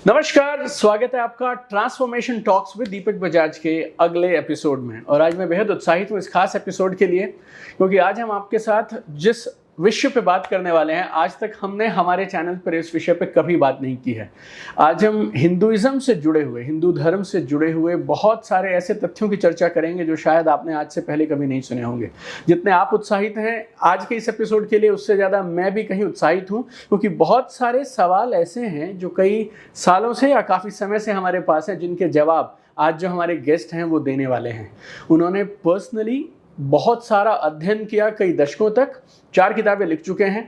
नमस्कार, स्वागत है आपका ट्रांसफॉर्मेशन टॉक्स विद दीपक बजाज के अगले एपिसोड में। और आज मैं बेहद उत्साहित हूँ इस खास एपिसोड के लिए, क्योंकि आज हम आपके साथ जिस विषय पे बात करने वाले हैं, आज तक हमने हमारे चैनल पर इस विषय पे कभी बात नहीं की है। आज हम हिंदुइज्म से जुड़े हुए, हिंदू धर्म से जुड़े हुए बहुत सारे ऐसे तथ्यों की चर्चा करेंगे जो शायद आपने आज से पहले कभी नहीं सुने होंगे। जितने आप उत्साहित हैं आज के इस एपिसोड के लिए, उससे ज़्यादा मैं भी कहीं उत्साहित हूँ, क्योंकि बहुत सारे सवाल ऐसे हैं जो कई सालों से या काफ़ी समय से हमारे पास हैं, जिनके जवाब आज जो हमारे गेस्ट हैं वो देने वाले हैं। उन्होंने पर्सनली बहुत सारा अध्ययन किया, कई दशकों तक 4 किताबें लिख चुके हैं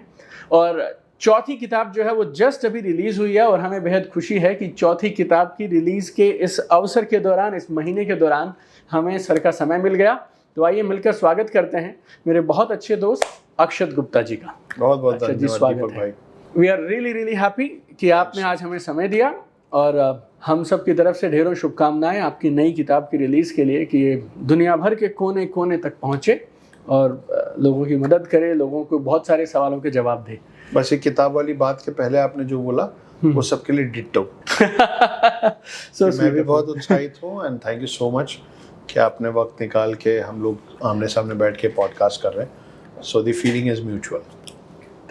और चौथी किताब जो है वो जस्ट अभी रिलीज़ हुई है। और हमें बेहद खुशी है कि चौथी किताब की रिलीज़ के इस अवसर के दौरान, इस महीने के दौरान हमें सर का समय मिल गया। तो आइए मिलकर स्वागत करते हैं मेरे बहुत अच्छे दोस्त अक्षत गुप्ता जी का। बहुत बहुत धन्यवाद स्वागत है। वी आर रियली हैप्पी कि आपने आज हमें समय दिया, और हम सब की तरफ से ढेरों शुभकामनाएं आपकी नई किताब की रिलीज़ के लिए, कि ये दुनिया भर के कोने कोने तक पहुँचे और लोगों की मदद करे, लोगों को बहुत सारे सवालों के जवाब दे। बस ये किताब वाली बात के पहले आपने जो बोला वो सबके लिए डिट्टो। मैं भी बहुत उत्साहित हूँ and thank you so much कि आपने वक्त निकाल के हम लोग आमने सामने बैठ के पॉडकास्ट कर रहे हैं। So the feeling is mutual.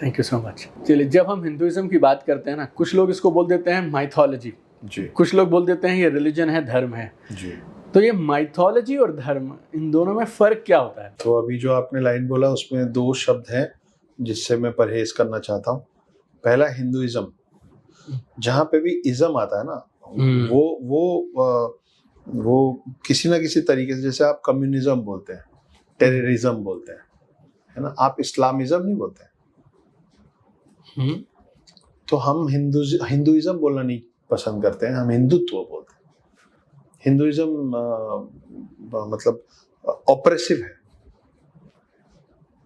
Thank you so much. चलिए, जब हम हिंदुइज्म की बात करते हैं ना, कुछ लोग इसको बोल देते हैं माइथोलॉजी जी, कुछ लोग बोल देते हैं ये रिलीजन है, धर्म है जी। तो ये माइथोलॉजी और धर्म, इन दोनों में फर्क क्या होता है? तो अभी जो आपने लाइन बोला उसमें 2 शब्द हैं जिससे मैं परहेज करना चाहता हूँ। पहला हिंदुइज्म, जहाँ पे भी इज्म आता है ना, वो किसी ना किसी तरीके से, जैसे आप कम्युनिज्म बोलते हैं, टेररिज्म बोलते हैं, है ना, आप इस्लामिज्म नहीं बोलते हैं। तो हम हिंदुइज्म बोलना नहीं पसंद करते हैं, हम हिंदुत्व बोलते हैं। हिंदुइज्म मतलब ऑपरेसिव है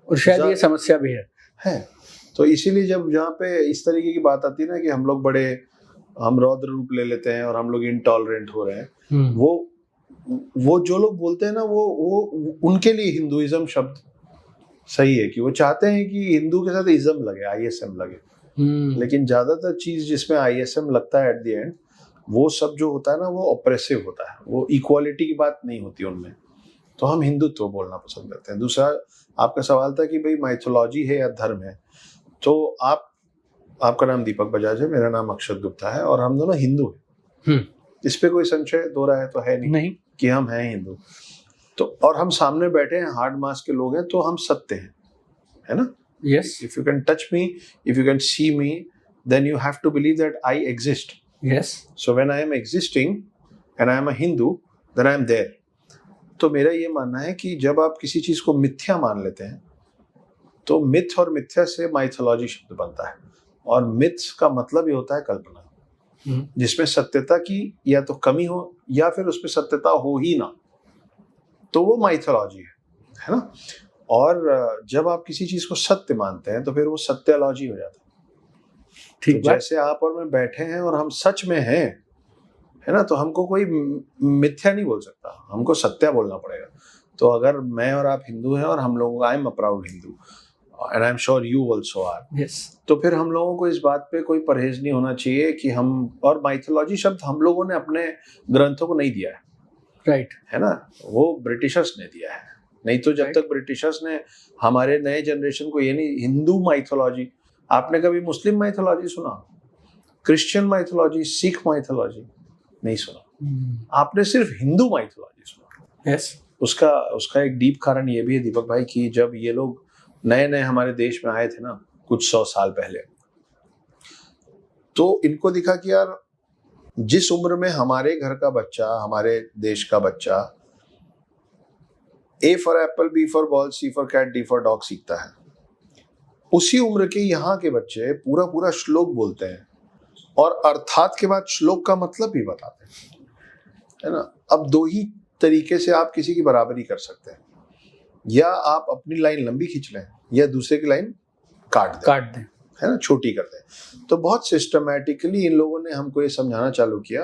और शायद ये समस्या भी है। तो इसीलिए जब जहाँ पे इस तरीके की बात आती है ना कि हम लोग हम रौद्र रूप ले लेते हैं और हम लोग इंटॉलरेंट हो रहे हैं, वो जो लोग बोलते हैं ना, वो उनके लिए हिंदुइज्म शब्द सही है, कि वो चाहते हैं कि हिंदू के साथ इज्म लगे, आईएसएम लगे। लेकिन ज्यादातर चीज जिसमें आईएसएम लगता है एट द एंड, वो सब जो होता है ना वो ऑपरेसिव होता है, वो इक्वालिटी की बात नहीं होती उनमें। तो हम हिंदुत्व बोलना पसंद करते हैं। दूसरा आपका सवाल था कि भाई माइथोलॉजी है या धर्म है। तो आपका नाम दीपक बजाज है, मेरा नाम अक्षत गुप्ता है, और हम दोनों हिंदू हैं। इस पे कोई संशय दो रहा है तो है नहीं कि हम हैं हिंदू। तो और हम सामने बैठे हैं, हार्ड मास के लोग हैं, तो हम सत्य हैं, है ना? Yes. If you can touch me, if you can see me, then you have to believe that I exist. Yes. So when I am existing and I am a Hindu, then I am there. तो मेरा ये मानना है कि जब आप किसी चीज को मिथ्या मान लेते हैं, तो मिथ और मिथ्या से माइथोलॉजी शब्द बनता है, और मिथ्स का मतलब ये होता है कल्पना, जिसमें सत्यता की या तो कमी हो या फिर उसमें सत्यता हो ही ना, तो वो माइथोलॉजी है ना? और जब आप किसी चीज को सत्य मानते हैं तो फिर वो सत्योलॉजी हो जाता है। ठीक, तो जैसे आप और मैं बैठे हैं और हम सच में हैं, है ना, तो हमको कोई मिथ्या नहीं बोल सकता, हमको सत्य बोलना पड़ेगा। तो अगर मैं और आप हिंदू हैं और हम लोग, I am a proud Hindu and I am sure you also are, तो फिर हम लोगों को इस बात पे कोई परहेज नहीं होना चाहिए कि हम, और माइथोलॉजी शब्द हम लोगों ने अपने ग्रंथों को नहीं दिया है, राइट, है ना, वो ब्रिटिशर्स ने दिया है। नहीं तो जब तक ब्रिटिशर्स ने हमारे नए जनरेशन को ये नहीं, हिंदू माइथोलॉजी, आपने कभी मुस्लिम माइथोलॉजी सुना, क्रिश्चियन माइथोलॉजी, सिख माइथोलॉजी नहीं सुना, आपने सिर्फ हिंदू माइथोलॉजी सुना। यस। उसका एक डीप कारण ये भी है दीपक भाई, कि जब ये लोग नए नए हमारे देश में आए थे ना, कुछ 100 साल पहले, तो इनको दिखा कि यार जिस उम्र में हमारे घर का बच्चा, हमारे देश का बच्चा A for apple, B for ball, C for cat, D for dog सीखता है, उसी उम्र के यहाँ के बच्चे पूरा पूरा श्लोक बोलते हैं और अर्थात के बाद श्लोक का मतलब भी बताते हैं, है ना? अब 2 ही तरीके से आप किसी की बराबरी कर सकते हैं, या आप अपनी लाइन लंबी खींच लें या दूसरे की लाइन काट दें, है ना, छोटी कर दें। तो बहुत सिस्टमैटिकली इन लोगों ने हमको ये समझाना चालू किया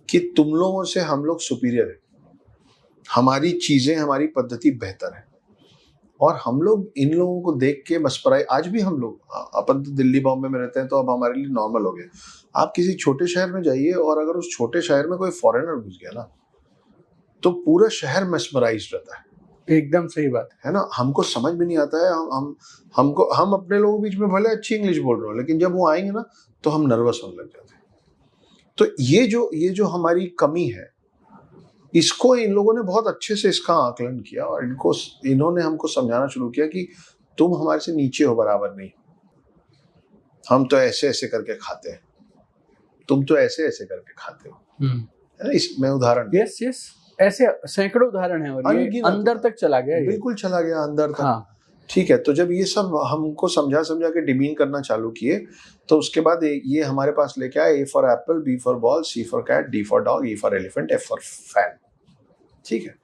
कि तुम लोगों से हम लोग सुपीरियर है, हमारी चीजें, हमारी पद्धति बेहतर है। और हम लोग इन लोगों को देख के मस्पराए। आज भी हम लोग, अपन तो दिल्ली बॉम्बे में रहते हैं तो अब हमारे लिए नॉर्मल हो गया। आप किसी छोटे शहर में जाइए और अगर उस छोटे शहर में कोई फॉरेनर घुस गया ना तो पूरा शहर मेस्मराइज रहता है। एकदम सही बात है ना। हमको समझ में नहीं आता है, हम अपने लोगों के बीच में भले अच्छी इंग्लिश बोल रहे हो, लेकिन जब वो आएंगे ना तो हम नर्वस होने लग जाते हैं। तो ये जो हमारी कमी है, इसको इन लोगों ने बहुत अच्छे से इसका आकलन किया और इन्होंने हमको समझाना शुरू किया कि तुम हमारे से नीचे हो, बराबर नहीं। हम तो ऐसे ऐसे करके खाते हैं, तुम तो ऐसे ऐसे करके खाते हो। है ना। इसमें उदाहरण, यस यस, ऐसे सैकड़ों उदाहरण है और ये अंदर तक चला गया, बिल्कुल चला गया अंदर तक। हाँ। ठीक है, तो जब ये सब हमको समझा के डिमीन करना चालू किए तो उसके बाद ये हमारे पास लेके आए, A for apple, B for ball, C for cat, D for dog, E for elephant, F for fan. ठीक है,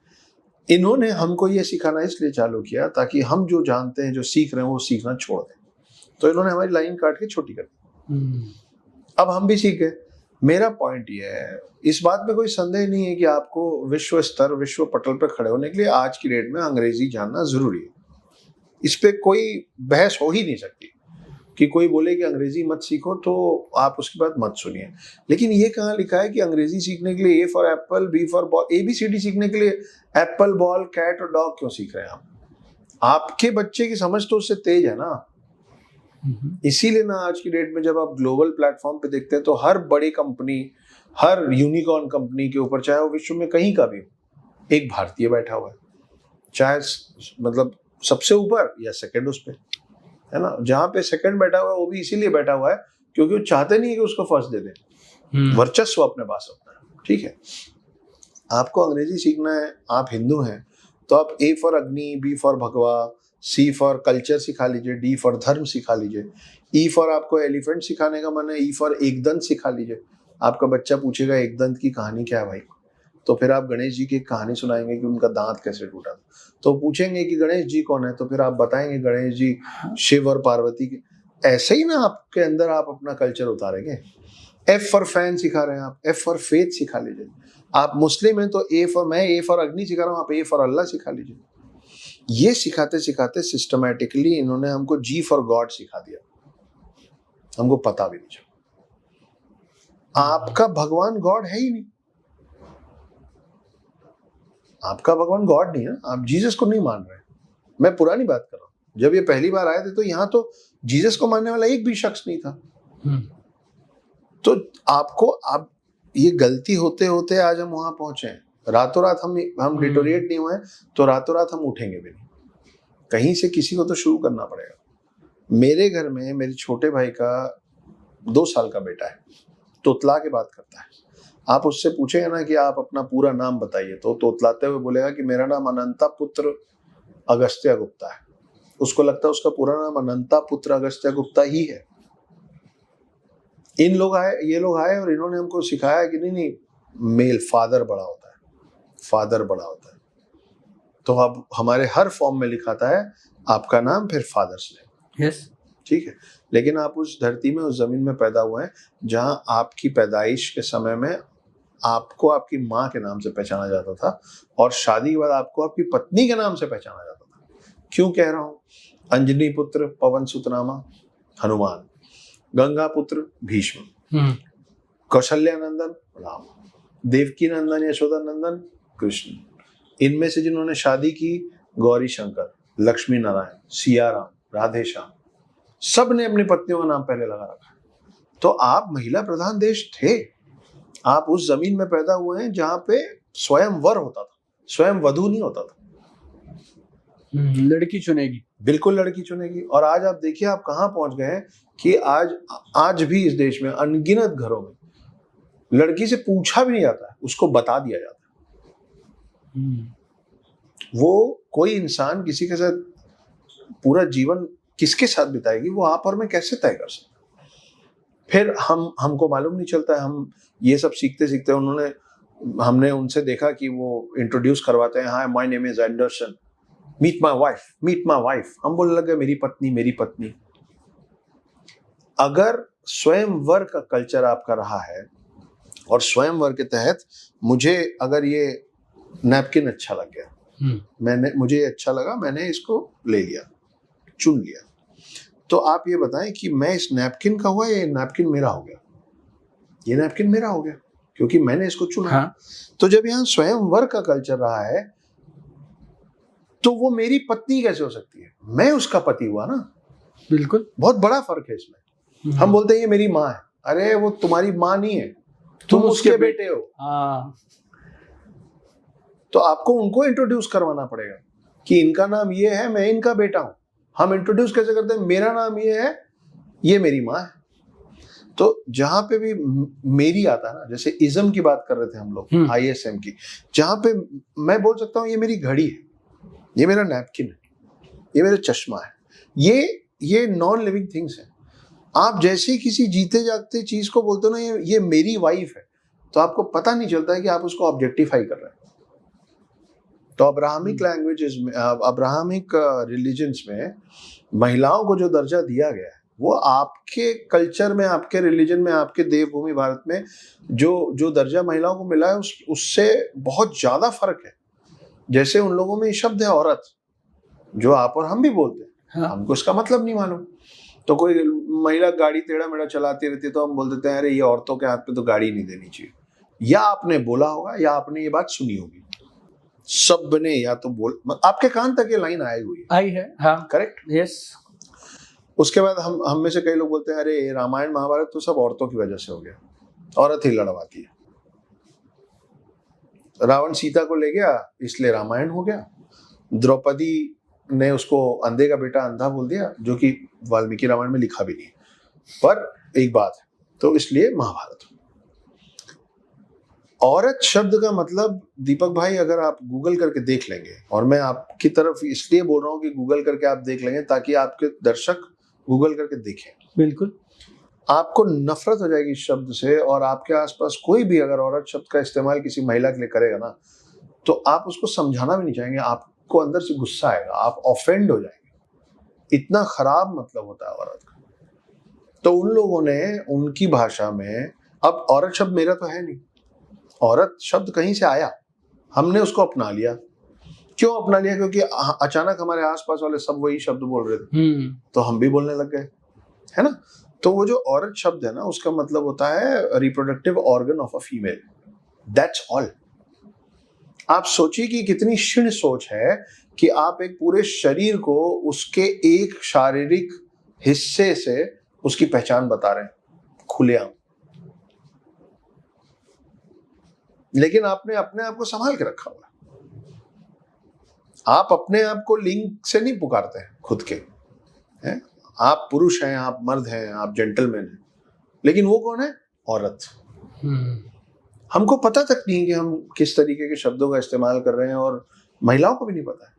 इन्होंने हमको ये सिखाना इसलिए चालू किया ताकि हम जो जानते हैं, जो सीख रहे हैं, वो सीखना छोड़ दें। तो इन्होंने हमारी लाइन काट के छोटी कर दी। अब हम भी सीख गए। मेरा पॉइंट ये है, इस बात में कोई संदेह नहीं है कि आपको विश्व स्तर, विश्व पटल पर खड़े होने के लिए आज की डेट में अंग्रेजी जानना जरूरी है। इस पे कोई बहस हो ही नहीं सकती कि कोई बोले कि अंग्रेजी मत सीखो तो आप उसकी बात मत सुनिए। लेकिन ये कहाँ लिखा है कि अंग्रेजी सीखने के लिए A for apple, B for ball, ABCD सीखने के लिए एप्पल, बॉल, कैट और डॉग क्यों सीख रहे हैं आप? आपके बच्चे की समझ तो उससे तेज है ना। इसीलिए ना आज की डेट में जब आप ग्लोबल प्लेटफॉर्म पे देखते हैं तो हर बड़ी कंपनी, हर यूनिकॉर्न कंपनी के ऊपर, चाहे वो विश्व में कहीं का भी हो, एक भारतीय बैठा हुआ है। चाहे मतलब सबसे ऊपर या सेकंड उस पे, है ना। जहां पे सेकंड बैठा हुआ है वो भी इसीलिए बैठा हुआ है क्योंकि वो चाहते नहीं है कि उसको फर्स्ट दे दे, वर्चस्व अपने पास अपना है। ठीक है, आपको अंग्रेजी सीखना है, आप हिंदू हैं तो आप A फॉर अग्नि, B फॉर भगवा, C फॉर कल्चर सिखा लीजिए, D फॉर धर्म सिखा लीजिए, E फॉर आपको एलिफेंट सिखाने का मन है, E फॉर एकदंत सिखा लीजिए। आपका बच्चा पूछेगा एकदंत की कहानी क्या है भाई, तो फिर आप गणेश जी की कहानी सुनाएंगे कि उनका दांत कैसे टूटा। तो पूछेंगे कि गणेश जी कौन है, तो फिर आप बताएंगे गणेश जी शिव और पार्वती के। ऐसे ही ना आपके अंदर आप अपना कल्चर उतारेंगे। F फॉर फैन सिखा रहे हैं आप, F फॉर फेथ सिखा लीजिए। आप मुस्लिम हैं तो मैं A फॉर अग्नि सिखा रहा हूँ, आप A फॉर अल्लाह सिखा लीजिए। ये सिखाते सिखाते सिस्टमैटिकली इन्होंने हमको G फॉर गॉड सिखा दिया, हमको पता भी नहीं चला। आपका भगवान गॉड है ही नहीं, आपका भगवान गॉड नहीं है, आप जीसस को नहीं मान रहे। मैं पुरानी बात कर रहा हूँ, जब ये पहली बार आए थे तो यहाँ तो जीसस को मानने वाला एक भी शख्स नहीं था। तो आपको अब ये गलती होते होते आज हम वहां पहुंचे हैं। रातों रात हम डिटोरिएट नहीं हुए तो रातों रात हम उठेंगे भी नहीं। कहीं से किसी को तो शुरू करना पड़ेगा। मेरे घर में मेरे छोटे भाई का 2 साल का बेटा है, तोतला के बात करता है। आप उससे पूछेंगे ना कि आप अपना पूरा नाम बताइए तो तोतलाते हुए बोलेगा कि मेरा नाम अनंता पुत्र अगस्त्य गुप्ता है। उसको लगता है उसका पूरा नाम अनंता पुत्र अगस्त्य गुप्ता ही है। ये लोग आए और इन्होंने हमको सिखाया कि नहीं, मेल फादर बड़ा होता है, फादर बड़ा होता है। तो अब हमारे हर फॉर्म में लिखाता है आपका नाम फिर फादर्स नेम। यस, ठीक है, लेकिन आप उस धरती में, उस जमीन में पैदा हुए हैं जहां आपकी पैदाइश के समय में आपको आपकी माँ के नाम से पहचाना जाता था और शादी के बाद आपको आपकी पत्नी के नाम से पहचाना जाता था। क्यों कह रहा हूं? अंजनी पुत्र पवन सुतनामा हनुमान, गंगा पुत्र भीष्म, कौशल्या नंदन राम, देवकी नंदन यशोदा नंदन कृष्ण। इनमें से जिन्होंने शादी की गौरी शंकर, लक्ष्मी नारायण, सिया राम, राधे श्याम, सब ने अपनी पत्नियों का नाम पहले लगा रखा। तो आप महिला प्रधान देश थे, आप उस जमीन में पैदा हुए हैं जहां पे स्वयं वर होता था, स्वयं वधू नहीं होता था। लड़की चुनेगी, बिल्कुल लड़की चुनेगी। और आज आप देखिए आप कहां पहुंच गए हैं कि आज भी इस देश में अनगिनत घरों में लड़की से पूछा भी नहीं जाता है, उसको बता दिया जाता है। वो कोई इंसान किसी के साथ पूरा जीवन किसके साथ बिताएगी वो आप और मैं कैसे तय कर सकते? फिर हमको मालूम नहीं चलता है। हम ये सब सीखते सीखते हमने उनसे देखा कि वो इंट्रोड्यूस करवाते हैं, hi my name is Anderson, meet my wife. हम बोलने लगे मेरी पत्नी। अगर स्वयंवर का कल्चर आपका रहा है और स्वयंवर के तहत मुझे अगर ये नैपकिन अच्छा लग गया मुझे अच्छा लगा, मैंने इसको ले लिया, चुन लिया। तो आप ये बताएं कि मैं इस नैपकिन का हुआ या ये नैपकिन मेरा हो गया? ये नैपकिन मेरा हो गया क्योंकि मैंने इसको चुना। हाँ। तो जब यहाँ स्वयंवर का कल्चर रहा है तो वो मेरी पत्नी कैसे हो सकती है? मैं उसका पति हुआ ना। बिल्कुल, बहुत बड़ा फर्क है इसमें। हम बोलते हैं ये मेरी माँ है, अरे वो तुम्हारी माँ नहीं है, तुम उसके बेटे हो। हाँ। तो आपको उनको इंट्रोड्यूस करवाना पड़ेगा कि इनका नाम ये है, मैं इनका बेटा हूं। हम इंट्रोड्यूस कैसे करते हैं? मेरा नाम ये है, ये मेरी माँ है। तो जहां पे भी मेरी आता है ना, जैसे इज्म की बात कर रहे थे हम लोग, ISM की, जहां पे मैं बोल सकता हूं ये मेरी घड़ी है, ये मेरा नैपकिन है, ये मेरा चश्मा है, ये नॉन लिविंग थिंग्स है। आप जैसे ही किसी जीते जागते चीज को बोलते हो ना ये मेरी वाइफ है, तो आपको पता नहीं चलता है कि आप उसको ऑब्जेक्टिफाई कर रहे हैं। तो अब्राहमिक लैंग्वेजेस में, अब्राहमिक रिलीजन्स में महिलाओं को जो दर्जा दिया गया है वो आपके कल्चर में, आपके रिलीजन में, आपके देवभूमि भारत में जो दर्जा महिलाओं को मिला है उससे बहुत ज्यादा फर्क है। जैसे उन लोगों में शब्द है औरत, जो आप और हम भी बोलते हैं, हाँ। हमको इसका मतलब नहीं मालूम। तो कोई महिला गाड़ी टेढ़ा मेढ़ा चलाती रहती है तो हम बोल देते हैं अरे ये औरतों के हाथ पे तो गाड़ी नहीं देनी चाहिए। या आपने बोला होगा या आपने ये बात सुनी होगी, सब ने या तो बोल, आपके कान तक ये लाइन आई है, हाँ, करेक्ट, यस। उसके बाद हम में से कई लोग बोलते हैं अरे रामायण महाभारत तो सब औरतों की वजह से हो गया, औरत ही लड़वाती है। रावण सीता को ले गया इसलिए रामायण हो गया, द्रौपदी ने उसको अंधे का बेटा अंधा बोल दिया, जो कि वाल्मीकि रामायण में लिखा भी नहीं, पर एक बात है, तो इसलिए महाभारत। औरत शब्द का मतलब दीपक भाई अगर आप गूगल करके देख लेंगे, और मैं आपकी तरफ इसलिए बोल रहा हूँ कि गूगल करके आप देख लेंगे ताकि आपके दर्शक गूगल करके देखें, बिल्कुल आपको नफरत हो जाएगी इस शब्द से। और आपके आसपास कोई भी अगर औरत शब्द का इस्तेमाल किसी महिला के लिए करेगा ना, तो आप उसको समझाना भी नहीं चाहेंगे, आपको अंदर से गुस्सा आएगा, आप ऑफेंड हो जाएंगे। इतना खराब मतलब होता है औरत का। तो उन लोगों ने उनकी भाषा में, अब औरत शब्द मेरा तो है नहीं, औरत शब्द कहीं से आया, हमने उसको अपना लिया। क्यों अपना लिया? क्योंकि अचानक हमारे आसपास वाले सब वही शब्द बोल रहे थे, तो हम भी बोलने लग गए, है ना। तो वो जो औरत शब्द है ना, उसका मतलब होता है reproductive organ of a female, that's all. आप सोचिए कि कितनी क्षीण सोच है कि आप एक पूरे शरीर को उसके एक शारीरिक हिस्से से उसकी पहचान बता रहे हैं खुलेआम, लेकिन आपने अपने आप को संभाल के रखा हुआ। आप अपने आप को लिंग से नहीं पुकारते हैं खुद के, हैं? आप पुरुष हैं, आप मर्द हैं, आप जेंटलमैन हैं, लेकिन वो कौन है? औरत। हमको पता तक नहीं कि हम किस तरीके के शब्दों का इस्तेमाल कर रहे हैं, और महिलाओं को भी नहीं पता है।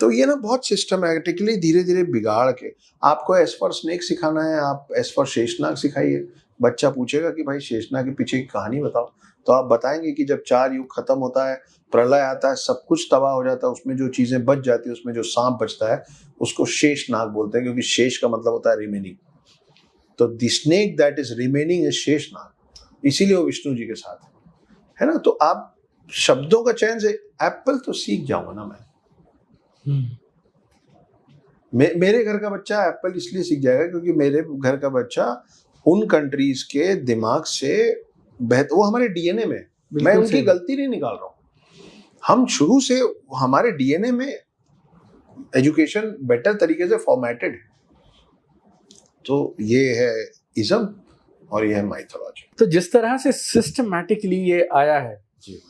तो ये ना बहुत सिस्टमैटिकली धीरे धीरे बिगाड़ के, आपको एस फॉर स्नेक सिखाना है, आप एस फॉर शेषनाग सिखाइए। बच्चा पूछेगा कि भाई शेषनाग के पीछे की कहानी बताओ, तो आप बताएंगे कि जब 4 युग खत्म होता है, प्रलय आता है, सब कुछ तबाह हो जाता है, उसमें जो चीजें बच जाती है, उसमें जो सांप बचता है उसको शेषनाग बोलते हैं, क्योंकि शेष का मतलब होता है रिमेनिंग। तो the snake that is remaining is Sheshnag, इसीलिए वो विष्णु जी के साथ है ना। तो आप शब्दों का चयन से, एप्पल तो सीख जाऊंगा ना मैं, मेरे घर का बच्चा एप्पल इसलिए सीख जाएगा क्योंकि मेरे घर का बच्चा उन कंट्रीज के दिमाग से बेहतर, वो हमारे डीएनए में, मैं उनकी गलती नहीं निकाल रहा हूँ, हम शुरू से हमारे डीएनए में एजुकेशन बेटर तरीके से फॉर्मेटेड है। तो ये है इज्म और ये है माइथोलॉजी। तो जिस तरह से सिस्टमैटिकली ये आया है जी,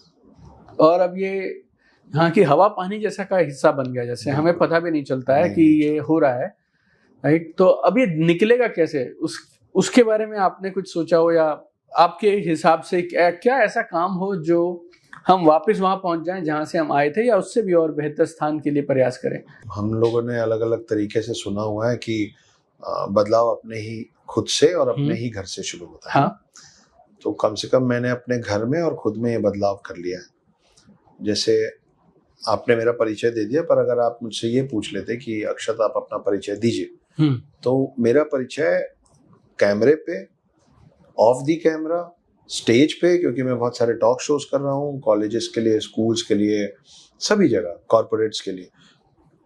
और अब ये यहाँ की हवा पानी जैसा का हिस्सा बन गया, जैसे हमें पता भी नहीं चलता है कि ये हो रहा है, राइट। तो अब ये निकलेगा कैसे, उसके बारे में आपने कुछ सोचा हो, या आपके हिसाब से क्या ऐसा काम हो जो हम वापस वहां पहुंच जाएं जहां से हम आए थे, या उससे भी और बेहतर स्थान के लिए प्रयास करें? हम लोगों ने अलग अलग तरीके से सुना हुआ है कि बदलाव अपने ही खुद से और अपने ही घर से शुरू होता है। हाँ। तो कम से कम मैंने अपने घर में और खुद में ये बदलाव कर लिया है। जैसे आपने मेरा परिचय दे दिया, पर अगर आप मुझसे ये पूछ लेते कि अक्षत आप अपना परिचय दीजिए, तो मेरा परिचय कैमरे पे, ऑफ दी कैमरा, स्टेज पे, क्योंकि मैं बहुत सारे टॉक शोज कर रहा हूँ कॉलेजेस के लिए, स्कूल्स के लिए, सभी जगह, कॉर्पोरेट्स के लिए।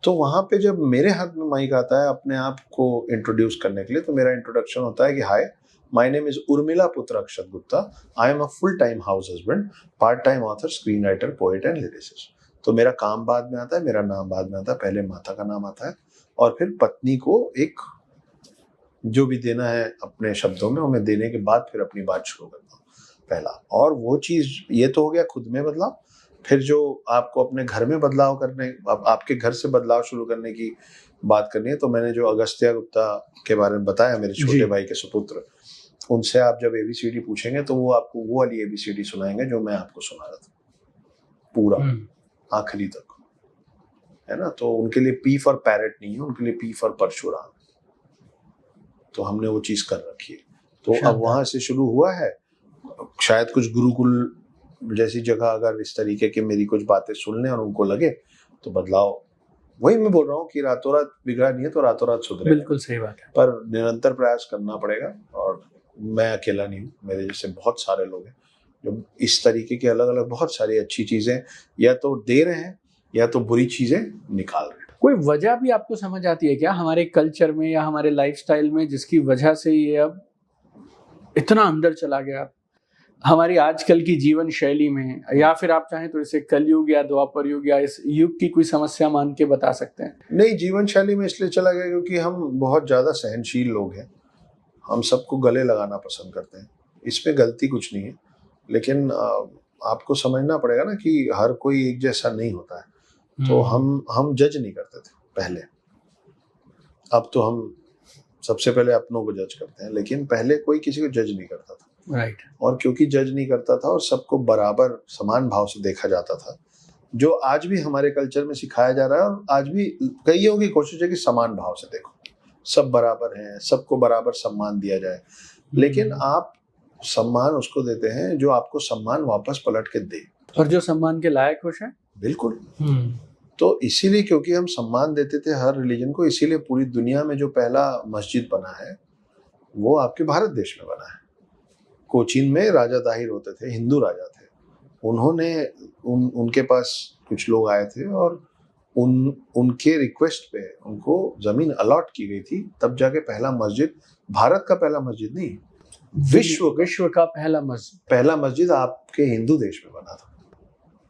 तो वहाँ पे जब मेरे हाथ में माइक आता है अपने आप को इंट्रोड्यूस करने के लिए, तो मेरा इंट्रोडक्शन होता है कि hi, my name is Urmila पुत्र Akshat Gupta, I am a full time house husband, part time author, screen writer, poet and lyricist. तो मेरा काम बाद में आता है, मेरा नाम बाद में आता है, पहले माता का नाम आता है और फिर पत्नी को एक जो भी देना है अपने शब्दों में, वो मैं देने के बाद फिर अपनी बात शुरू करता हूँ पहला। और वो चीज, ये तो हो गया खुद में बदलाव। फिर जो आपको अपने घर में बदलाव करने, आपके घर से बदलाव शुरू करने की बात करनी है, तो मैंने जो अगस्त्य गुप्ता के बारे में बताया, मेरे छोटे भाई के सुपुत्र, उनसे आप जब एबीसीडी पूछेंगे तो वो आपको वो वाली एबीसीडी सुनाएंगे जो मैं आपको सुना रहा था, पूरा आखिरी तक, है ना। तो उनके लिए पी फॉर पैरेट नहीं है, उनके लिए पी फॉर परशुराम। तो हमने वो चीज कर रखी है। तो अब वहां से शुरू हुआ है। शायद कुछ गुरुकुल जैसी जगह अगर इस तरीके की मेरी कुछ बातें सुन लें और उनको लगे तो बदलाव, वही मैं बोल रहा हूँ कि रातों रात बिगड़ा नहीं है तो रातों रात सुधरेगा। बिल्कुल सही बात है। पर निरंतर प्रयास करना पड़ेगा। और मैं अकेला नहीं हूँ, मेरे जैसे बहुत सारे लोग हैं जो इस तरीके की अलग अलग बहुत सारी अच्छी चीजें या तो दे रहे हैं या तो बुरी चीजें निकाल रहे हैं। कोई वजह भी आपको समझ आती है क्या हमारे कल्चर में या हमारे लाइफस्टाइल में, जिसकी वजह से ये अब इतना अंदर चला गया हमारी आजकल की जीवन शैली में, या फिर आप चाहें तो इसे कलयुग या द्वापर युग या इस युग की कोई समस्या मान के बता सकते हैं? नहीं, जीवन शैली में इसलिए चला गया क्योंकि हम बहुत ज्यादा सहनशील लोग हैं, हम सबको गले लगाना पसंद करते हैं। इसमें गलती कुछ नहीं है, लेकिन आपको समझना पड़ेगा ना कि हर कोई एक जैसा नहीं होता है। तो हम जज नहीं करते थे पहले, अब तो हम सबसे पहले अपनों को जज करते हैं, लेकिन पहले कोई किसी को जज नहीं करता था। राइट। और क्योंकि जज नहीं करता था और सबको बराबर समान भाव से देखा जाता था, जो आज भी हमारे कल्चर में सिखाया जा रहा है। और आज भी कईयों की कोशिश है कि समान भाव से देखो, सब बराबर हैं, सबको बराबर सम्मान दिया जाए। लेकिन आप सम्मान उसको देते हैं जो आपको सम्मान वापस पलट के दे, और जो सम्मान के लायक हो शायद। बिल्कुल। तो इसीलिए, क्योंकि हम सम्मान देते थे हर रिलीजन को, इसीलिए पूरी दुनिया में जो पहला मस्जिद बना है वो आपके भारत देश में बना है। कोचीन में राजा दाहिर होते थे, हिंदू राजा थे। उन्होंने उनके पास कुछ लोग आए थे और उनके रिक्वेस्ट पे उनको जमीन अलॉट की गई थी, तब जाके पहला मस्जिद, भारत का पहला मस्जिद नहीं, विश्व का पहला मस्जिद आपके हिंदू देश में बना था।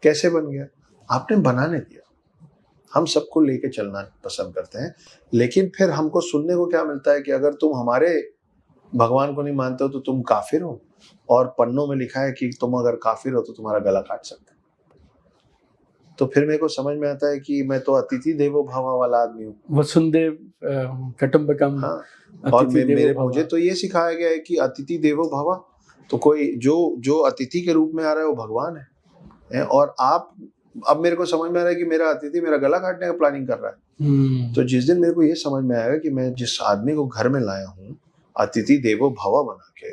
कैसे बन गया? आपने बनाने दिया। हम सबको लेके चलना पसंद करते हैं, लेकिन फिर हमको सुनने को क्या मिलता है कि अगर तुम हमारे भगवान को नहीं मानते हो तो तुम काफिर हो, और पन्नों में लिखा है कि तुम अगर काफिर हो तो तुम्हारा गला काट सकते हैं। तो फिर मेरे को समझ में आता है कि मैं तो अतिथि देवो भव वाला आदमी हूँ, वसुंधैव कुटुंबकम। हाँ। और मुझे तो ये सिखाया गया है कि अतिथि देवो भव, तो कोई जो अतिथि के रूप में आ रहा है वो भगवान है। और आप, अब मेरे को समझ में आ रहा है कि मेरा अतिथि मेरा गला काटने का प्लानिंग कर रहा है। तो जिस दिन मेरे को ये समझ में आएगा कि मैं जिस आदमी को घर में लाया हूँ अतिथि देवो भव बना के,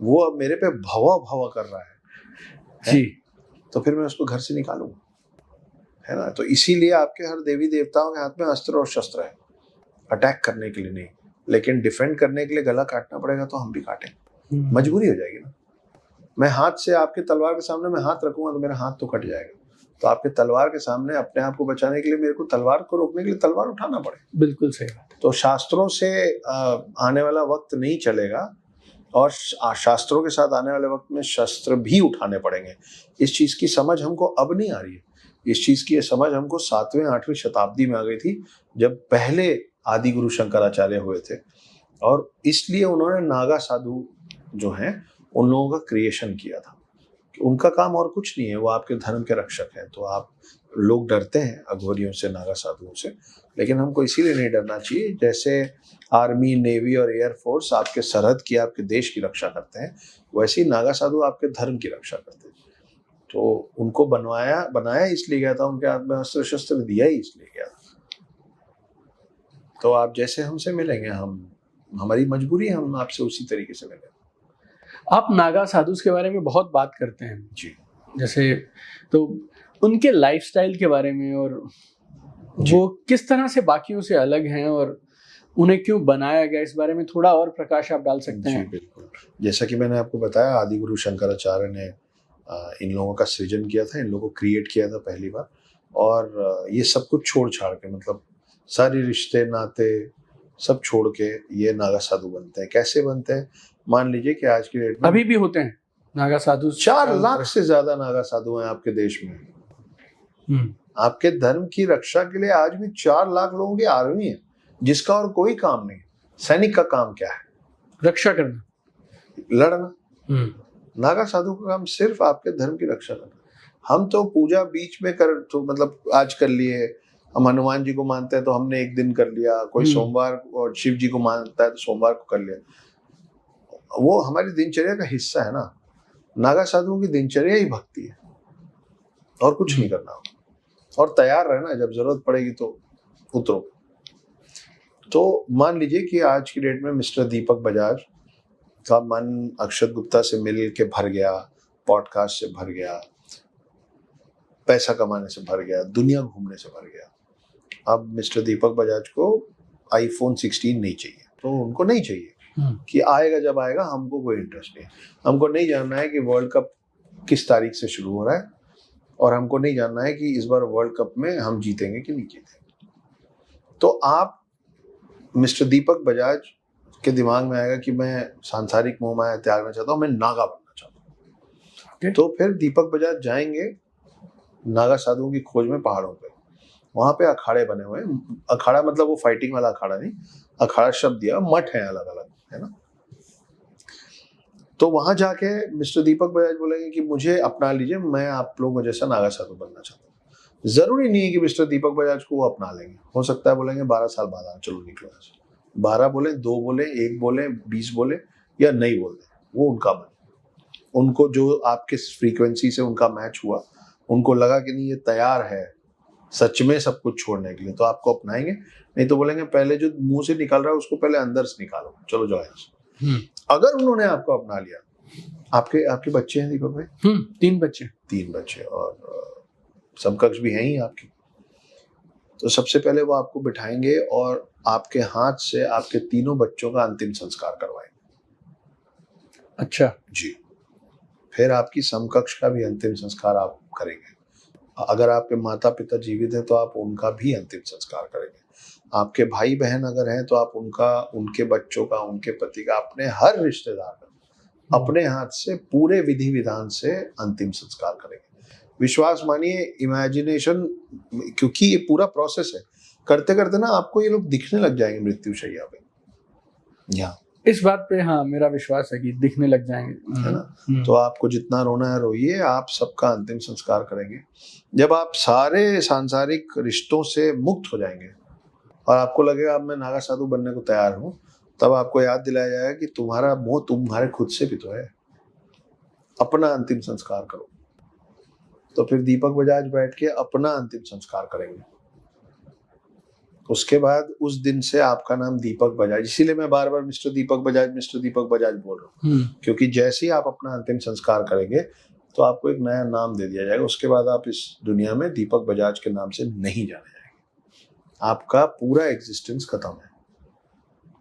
वो अब मेरे पे भव कर रहा है जी, तो फिर मैं उसको घर से निकालूंगा, है ना। तो इसीलिए आपके हर देवी देवताओं के हाथ में अस्त्र और शस्त्र है, अटैक करने के लिए नहीं, लेकिन डिफेंड करने के लिए गला काटना पड़ेगा तो हम भी काटें, मजबूरी हो जाएगी ना। मैं हाथ से आपके तलवार के सामने मैं हाथ रखूंगा तो मेरा हाथ तो कट जाएगा। तो आपके तलवार के सामने अपने आप को बचाने के लिए मेरे को तलवार को रोकने के लिए तलवार उठाना पड़ेगा। बिल्कुल सही बात। तो शास्त्रों से आने वाला वक्त नहीं चलेगा, और शास्त्रों के साथ आने वाले वक्त में शस्त्र भी उठाने पड़ेंगे। इस चीज की समझ हमको अब नहीं आ रही है। इस चीज की समझ हमको 7वीं 8वीं शताब्दी में आ गई थी, जब पहले आदि गुरु शंकराचार्य हुए थे। और इसलिए उन्होंने नागा साधु जो हैं उन लोगों का क्रिएशन किया था। उनका काम और कुछ नहीं है, वो आपके धर्म के रक्षक हैं। तो आप लोग डरते हैं अघोरियों से, नागा साधुओं से, लेकिन हमको इसीलिए नहीं डरना चाहिए। जैसे आर्मी, नेवी और एयरफोर्स आपके सरहद की, आपके देश की रक्षा करते हैं, वैसे ही नागा साधु आपके धर्म की रक्षा करते हैं। तो उनको बनाया इसलिए गया था, उनके हाथ में अस्त्र शस्त्र दिया ही इसलिए गया था। तो आप जैसे हमसे मिलेंगे, हमारी मजबूरी है, हम आपसे उसी तरीके से मिलेंगे। आप नागा साधुस के बारे में बहुत बात करते हैं जी, जैसे, तो उनके लाइफस्टाइल के बारे में, और वो किस तरह से बाकियों से अलग हैं, और उन्हें क्यों बनाया गया, इस बारे में थोड़ा और प्रकाश आप डाल सकते हैं? जी बिल्कुल। जैसा कि मैंने आपको बताया, आदिगुरु शंकराचार्य ने इन लोगों का सृजन किया था, इन लोगों को क्रिएट किया था पहली बार, और ये सब कुछ छोड़ छाड़ के, मतलब सारे रिश्ते नाते सब छोड़ के ये नागा साधु बनते हैं। कैसे बनते हैं? मान लीजिए कि आज की डेट में अभी भी होते हैं नागा साधु? 4 लाख से ज्यादा नागा साधु हैं आपके देश में। आपके धर्म की रक्षा के लिए आज भी 4 लाख लोगों की आर्मी है, जिसका और कोई काम नहीं। सैनिक का काम क्या है? रक्षा करना, लड़ना। नागा साधु का काम सिर्फ आपके धर्म की रक्षा करना। हम तो पूजा बीच में कर, तो मतलब आज कर लिए, हम हनुमान जी को मानते हैं तो हमने एक दिन कर लिया, कोई सोमवार, और शिव जी को मानता है तो सोमवार को कर लिया, वो हमारी दिनचर्या का हिस्सा है ना। नागा साधुओं की दिनचर्या ही भक्ति है, और कुछ नहीं करना, और तैयार रहना, जब जरूरत पड़ेगी तो उतरो। तो मान लीजिए कि आज की डेट में मिस्टर दीपक बजाज का मन अक्षत गुप्ता से मिल के भर गया, पॉडकास्ट से भर गया, पैसा कमाने से भर गया, दुनिया घूमने से भर गया। अब मिस्टर दीपक बजाज को आईफोन 16 नहीं चाहिए, तो उनको नहीं चाहिए कि आएगा जब आएगा, हमको कोई इंटरेस्ट नहीं। हमको नहीं जानना है कि वर्ल्ड कप किस तारीख से शुरू हो रहा है, और हमको नहीं जानना है कि इस बार वर्ल्ड कप में हम जीतेंगे कि नहीं जीतेंगे। तो आप मिस्टर दीपक बजाज के दिमाग में आएगा कि मैं सांसारिक मोह माया त्यागना चाहता हूँ, मैं नागा बनना चाहता हूँ। तो फिर दीपक बजाज जाएंगे नागा साधुओं की खोज में पहाड़ों पे। वहां पे अखाड़े बने हुए हैं। अखाड़ा मतलब वो फाइटिंग वाला अखाड़ा नहीं, अखाड़ा शब्द दिया, मठ है अलग अलग, है ना। तो वहां जाके मिस्टर दीपक बजाज बोलेंगे कि मुझे अपना लीजिए, मैं आप लोगों जैसा नागा साधु बनना चाहता हूँ। जरूरी नहीं है कि मिस्टर दीपक बजाज को वो अपना लेंगे, हो सकता है बोलेंगे 12 साल बाद आ, चलो निकलो ऐसे। 12 बोले, 2 बोले, 1 बोले, 20 बोले, या नहीं बोल दे, वो उनका मन। उनको जो आपके फ्रीक्वेंसी से उनका मैच हुआ, उनको लगा कि नहीं ये तैयार है सच में सब कुछ छोड़ने के लिए, तो आपको अपनाएंगे। नहीं तो बोलेंगे पहले जो मुंह से निकल रहा है उसको पहले अंदर से निकालो, चलो जाओ यहाँ से। अगर उन्होंने आपको अपना लिया, आपके बच्चे हैं दीपक भाई? 3 बच्चे। 3 बच्चे, और समकक्ष भी हैं ही आपके। तो सबसे पहले वो आपको बिठाएंगे और आपके हाथ से आपके तीनों बच्चों का अंतिम संस्कार करवाएंगे। अच्छा जी। फिर आपकी समकक्ष का भी अंतिम संस्कार आप करेंगे। अगर आपके माता पिता जीवित हैं तो आप उनका भी अंतिम संस्कार करेंगे। आपके भाई बहन अगर हैं तो आप उनका, उनके बच्चों का, उनके पति का, अपने हर रिश्तेदार का अपने हाथ से पूरे विधि विधान से अंतिम संस्कार करेंगे। विश्वास मानिए, इमेजिनेशन, क्योंकि ये पूरा प्रोसेस है, करते करते ना आपको ये लोग दिखने लग जाएंगे मृत्युशैया पे। यहाँ इस बात पे हाँ मेरा विश्वास है कि दिखने लग जाएंगे, है ना। तो आपको जितना रोना है रोइए, आप सबका अंतिम संस्कार करेंगे। जब आप सारे सांसारिक रिश्तों से मुक्त हो जाएंगे और आपको लगेगा अब मैं नागा साधु बनने को तैयार हूँ, तब आपको याद दिलाया जाएगा कि तुम्हारा मोह तुम्हारे खुद से भी तो है, अपना अंतिम संस्कार करो। तो फिर दीपक बजाज बैठ के अपना अंतिम संस्कार करेंगे। उसके बाद उस दिन से आपका नाम दीपक बजाज, इसीलिए मैं बार बार मिस्टर दीपक बजाज बोल रहा हूँ, क्योंकि जैसे ही आप अपना अंतिम संस्कार करेंगे तो आपको एक नया नाम दे दिया जाएगा। उसके बाद आप इस दुनिया में दीपक बजाज के नाम से नहीं जाने जाएंगे, आपका पूरा एग्जिस्टेंस खत्म है।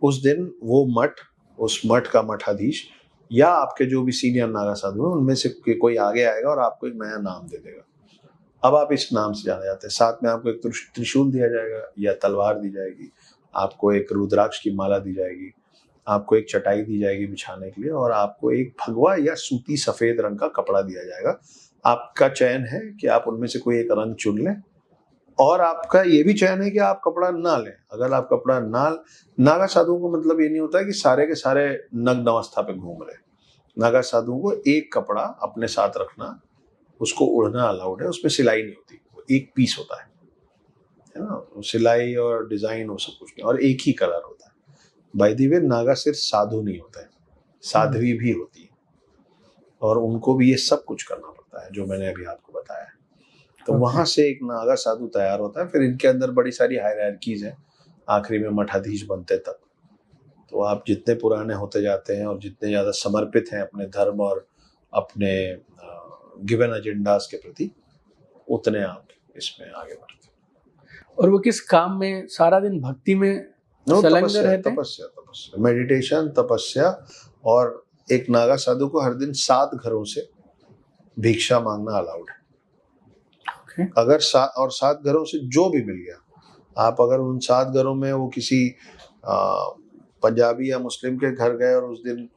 उस दिन वो मठ, उस मठ का मठाधीश या आपके जो भी सीनियर नागा साधु हैं उनमें से कोई आगे आएगा और आपको एक नया नाम दे देगा। अब आप इस नाम से जाने जाते हैं। साथ में आपको एक त्रिशूल दिया जाएगा या तलवार दी जाएगी, आपको एक रुद्राक्ष की माला दी जाएगी, आपको एक चटाई दी जाएगी बिछाने के लिए, और आपको एक भगवा या सूती सफेद रंग का कपड़ा दिया जाएगा। आपका चयन है कि आप उनमें से कोई एक रंग चुन लें, और आपका ये भी चयन है कि आप कपड़ा ना लें। अगर आप कपड़ा नागा साधुओं को मतलब ये नहीं होता है कि सारे के सारे नग्न अवस्था पे घूम रहे। नागा साधुओं को एक कपड़ा अपने साथ रखना, उसको उड़ना अलाउड है, उसमें सिलाई नहीं होती, वो एक पीस होता है ना। सिलाई और डिजाइन वो सब कुछ नहीं, और एक ही कलर होता है। बाय द वे, नागा सिर्फ साधु नहीं होता है, साध्वी भी होती है, और उनको भी ये सब कुछ करना पड़ता है जो मैंने अभी आपको बताया। तो वहां से एक नागा साधु तैयार होता है। फिर इनके अंदर बड़ी सारी हायरार्कीज हैं, आखिरी में मठाधीश बनते तक। तो आप जितने पुराने होते जाते हैं और जितने ज्यादा समर्पित हैं अपने धर्म और अपने गिवन एजेंडास के प्रति, उतने आप इसमें आगे बढ़ते हैं। और वो किस काम में सारा दिन भक्ति में संलग्न रहते हैं। तपस्या, मेडिटेशन, तपस्या। और एक नागा साधु को हर दिन 7 घरों से भिक्षा मांगना अलाउड है। अगर 7 घरों से जो भी मिल गया, आप अगर उन 7 घरों में वो किसी पंजाबी या मुस्लिम के घर गए और उस दिन